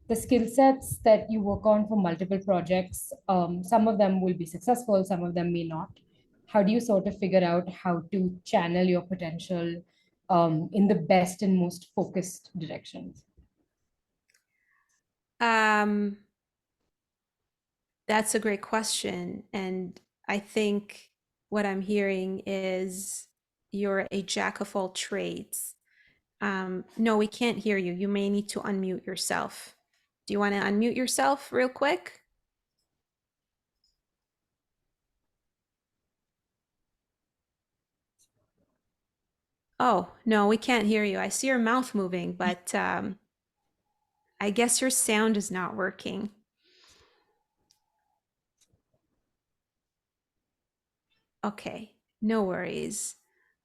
A: The skill sets that you work on for multiple projects, some of them will be successful, some of them may not. How do you sort of figure out how to channel your potential in the best and most focused directions?
B: That's a great question. And I think what I'm hearing is you're a jack of all trades. No, we can't hear you. You may need to unmute yourself. Do you want to unmute yourself real quick? Oh, no, we can't hear you. I see your mouth moving, but I guess your sound is not working. Okay, no worries.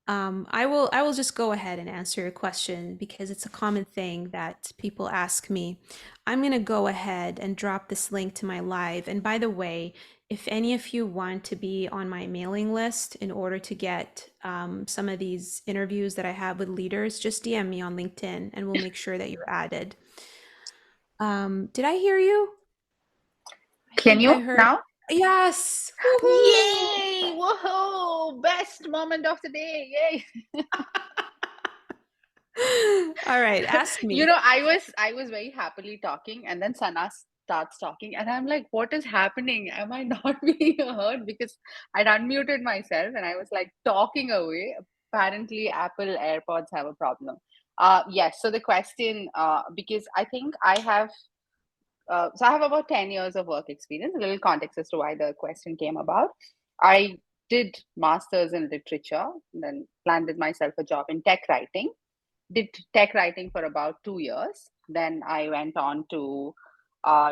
B: I will just go ahead and answer your question because it's a common thing that people ask me. I'm going to go ahead and drop this link to my live. And by the way, if any of you want to be on my mailing list in order to get some of these interviews that I have with leaders, just DM me on LinkedIn and we'll make sure that you're added. Did I hear you?
F: Can you now?
B: Yes.
F: Yay! Woohoo! Best moment of the day. Yay!
B: All right, ask me.
F: You know, I was very happily talking, and then Sana starts talking, and I'm like, what is happening? Am I not being heard? Because I'd unmuted myself and I was like talking away. Apparently, Apple AirPods have a problem. Yes, so the question, because I think I have so I have about 10 years of work experience. A little context as to why the question came about. I did masters in literature, then landed myself a job in tech writing. Did tech writing for about 2 years. Then I went on to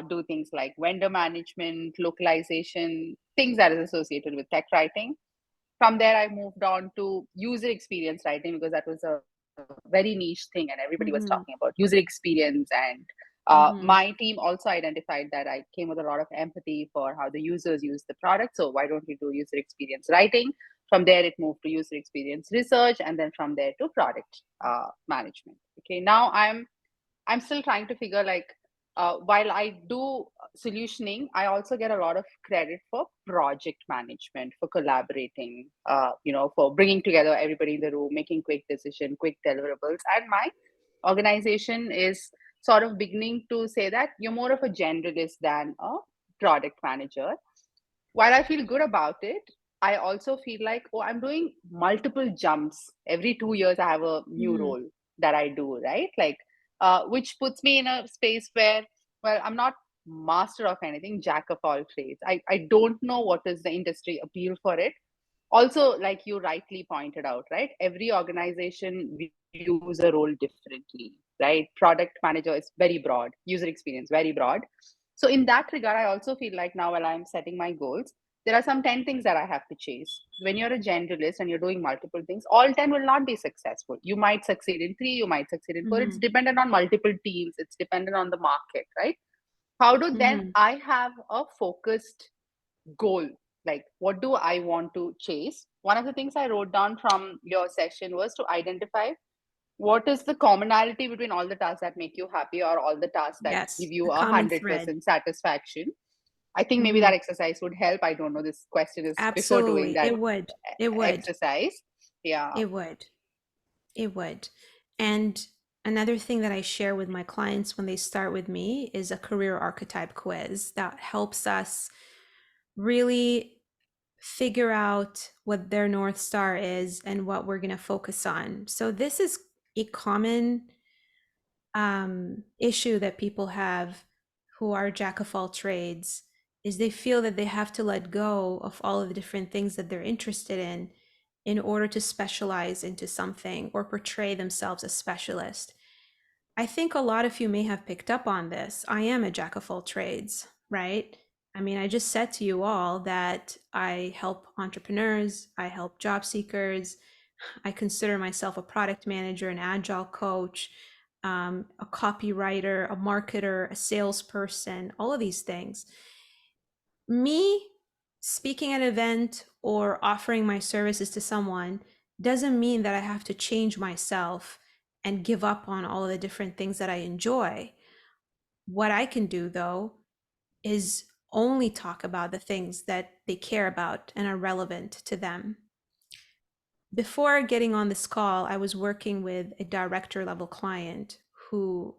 F: do things like vendor management, localization, things that is associated with tech writing. From there, I moved on to user experience writing because that was a very niche thing and everybody was talking about user experience. And my team also identified that I came with a lot of empathy for how the users use the product. So why don't we do user experience writing? From there, it moved to user experience research, and then from there to product management. Okay, now I'm still trying to figure like while I do solutioning, I also get a lot of credit for project management, for collaborating, for bringing together everybody in the room, making quick decision, quick deliverables. And my organization is sort of beginning to say that you're more of a generalist than a product manager. While I feel good about it, I also feel like, oh, I'm doing multiple jumps. Every 2 years, I have a new role that I do, right? Like, which puts me in a space where, well, I'm not master of anything, jack of all trades. I don't know what is the industry appeal for it. Also, like you rightly pointed out, right? Every organization views a role differently, right? Product manager is very broad, user experience, very broad. So in that regard, I also feel like now while I'm setting my goals, there are some 10 things that I have to chase. When you're a generalist and you're doing multiple things, all 10 will not be successful. You might succeed in 3, you might succeed in 4. It's dependent on multiple teams. It's dependent on the market, right? How do then I have a focused goal? Like, what do I want to chase? One of the things I wrote down from your session was to identify what is the commonality between all the tasks that make you happy, or all the tasks that
B: Yes,
F: give you
B: the common
F: 100%
B: thread.
F: satisfaction? I think maybe that exercise would help. I don't know. This question is before doing
B: Absolutely.
F: that
B: It would. It would.
F: exercise. Yeah.
B: It would. It would. And another thing that I share with my clients when they start with me is a career archetype quiz that helps us really figure out what their North Star is and what we're going to focus on. So, this is a common issue that people have who are jack of all trades, is they feel that they have to let go of all of the different things that they're interested in order to specialize into something or portray themselves as specialist. I think a lot of you may have picked up on this. I am a jack of all trades, right? I mean, I just said to you all that I help entrepreneurs, I help job seekers, I consider myself a product manager, an agile coach, a copywriter, a marketer, a salesperson, all of these things. Me speaking at an event or offering my services to someone doesn't mean that I have to change myself and give up on all of the different things that I enjoy. What I can do, though, is only talk about the things that they care about and are relevant to them. Before getting on this call, I was working with a director level client who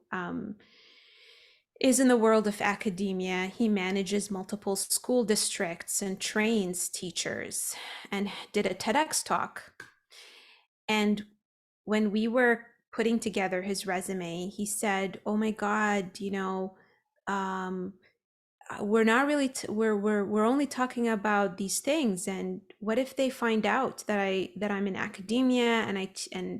B: is in the world of academia. He manages multiple school districts and trains teachers, and did a TEDx talk. And when we were putting together his resume, he said, "Oh my God, we're not really we're only talking about these things, and what if they find out that I'm in academia and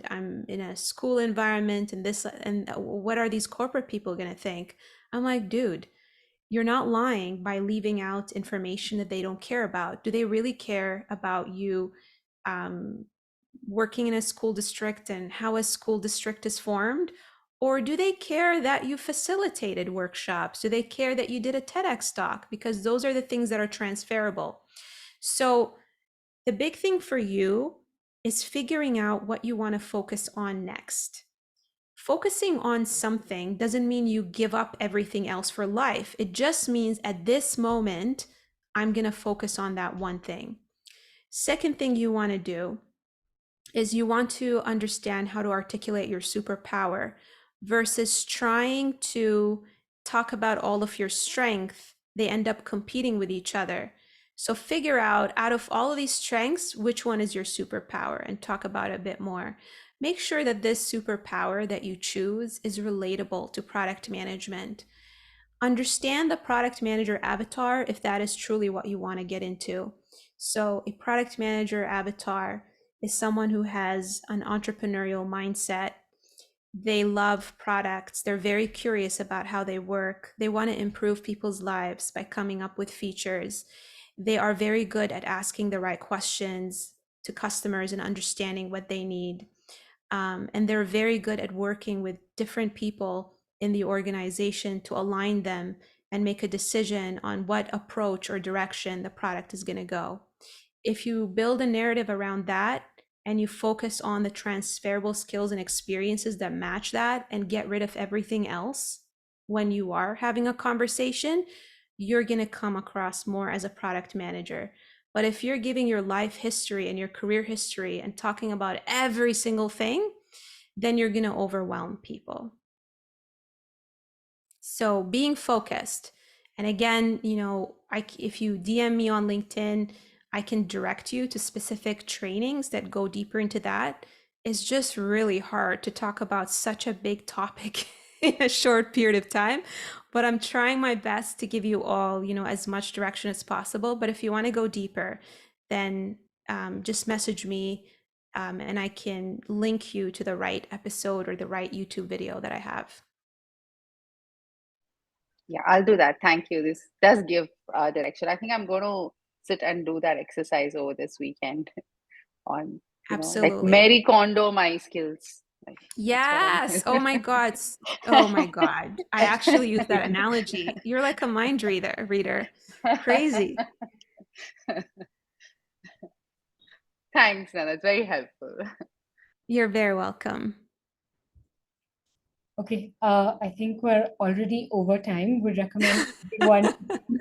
B: I'm in a school environment, and this, and what are these corporate people going to think?" I'm like, dude, you're not lying by leaving out information that they don't care about. Do they really care about you working in a school district and how a school district is formed? Or do they care that you facilitated workshops? Do they care that you did a TEDx talk? Because those are the things that are transferable. So the big thing for you is figuring out what you want to focus on next. Focusing on something doesn't mean you give up everything else for life. It just means at this moment, I'm going to focus on that one thing. Second thing you want to do is you want to understand how to articulate your superpower versus trying to talk about all of your strength. They end up competing with each other. So figure out of all of these strengths, which one is your superpower, and talk about it a bit more. Make sure that this superpower that you choose is relatable to product management. Understand the product manager avatar if that is truly what you want to get into. So a product manager avatar is someone who has an entrepreneurial mindset. They love products. They're very curious about how they work. They want to improve people's lives by coming up with features. They are very good at asking the right questions to customers and understanding what they need. And they're very good at working with different people in the organization to align them and make a decision on what approach or direction the product is going to go. If you build a narrative around that and you focus on the transferable skills and experiences that match that and get rid of everything else when you are having a conversation, you're going to come across more as a product manager. But if you're giving your life history and your career history and talking about every single thing, then you're going to overwhelm people. So being focused. And again, if you DM me on LinkedIn, I can direct you to specific trainings that go deeper into that. It's just really hard to talk about such a big topic in a short period of time, but I'm trying my best to give you all, as much direction as possible. But if you want to go deeper, then just message me and I can link you to the right episode or the right YouTube video that I have.
F: Yeah, I'll do that. Thank you. This does give direction. I think I'm going to sit and do that exercise over this weekend on, like
B: Absolutely.
F: Mary Kondo my skills. Like,
B: Yes. Oh my God. Oh my God. I actually use that analogy. You're like a mind reader. Crazy.
F: Thanks, Nana. It's very helpful.
B: You're very welcome.
A: Okay, I think we're already over time. Would recommend everyone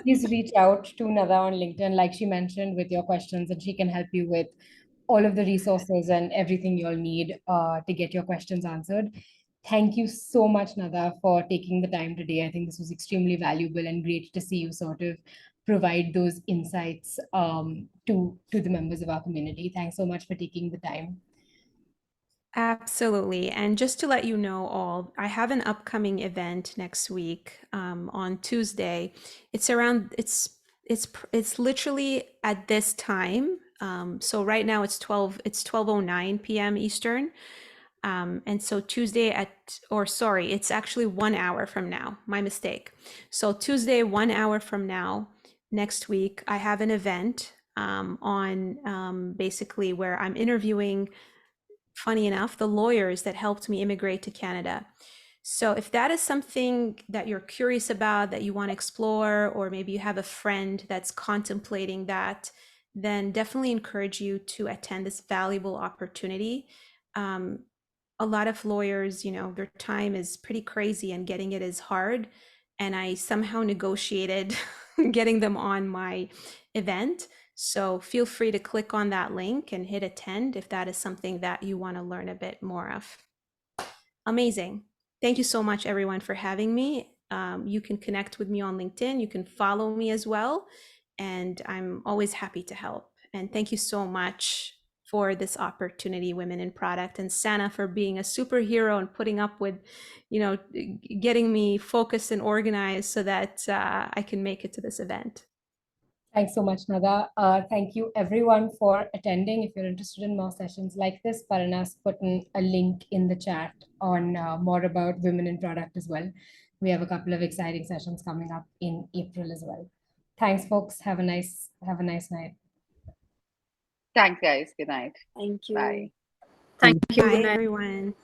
A: please reach out to Nada on LinkedIn, like she mentioned, with your questions, and she can help you with all of the resources and everything you'll need to get your questions answered. Thank you so much, Nada, for taking the time today. I think this was extremely valuable and great to see you sort of provide those insights to the members of our community. Thanks so much for taking the time.
B: Absolutely. And just to let you know all, I have an upcoming event next week on Tuesday. It's literally at this time. So right now it's 12:09 p.m. Eastern. And so Tuesday it's actually 1 hour from now. My mistake. So Tuesday, 1 hour from now, next week, I have an event on basically where I'm interviewing, funny enough, the lawyers that helped me immigrate to Canada. So if that is something that you're curious about, that you want to explore, or maybe you have a friend that's contemplating that, then definitely encourage you to attend this valuable opportunity. A lot of lawyers, their time is pretty crazy and getting it is hard. And I somehow negotiated getting them on my event. So feel free to click on that link and hit attend if that is something that you want to learn a bit more of. Amazing. Thank you so much, everyone, for having me. You can connect with me on LinkedIn. You can follow me as well. And I'm always happy to help. And thank you so much for this opportunity, Women in Product, and Sana for being a superhero and putting up with, getting me focused and organized so that I can make it to this event.
A: Thanks so much, Nada. Thank you everyone for attending. If you're interested in more sessions like this, Parana's put in a link in the chat on more about women in product as well. We have a couple of exciting sessions coming up in April as well. Thanks, folks. Have a nice night.
F: Thanks, guys. Good night.
E: Thank you.
F: Bye.
C: Thank you.
B: Bye,
C: Good night.
B: everyone.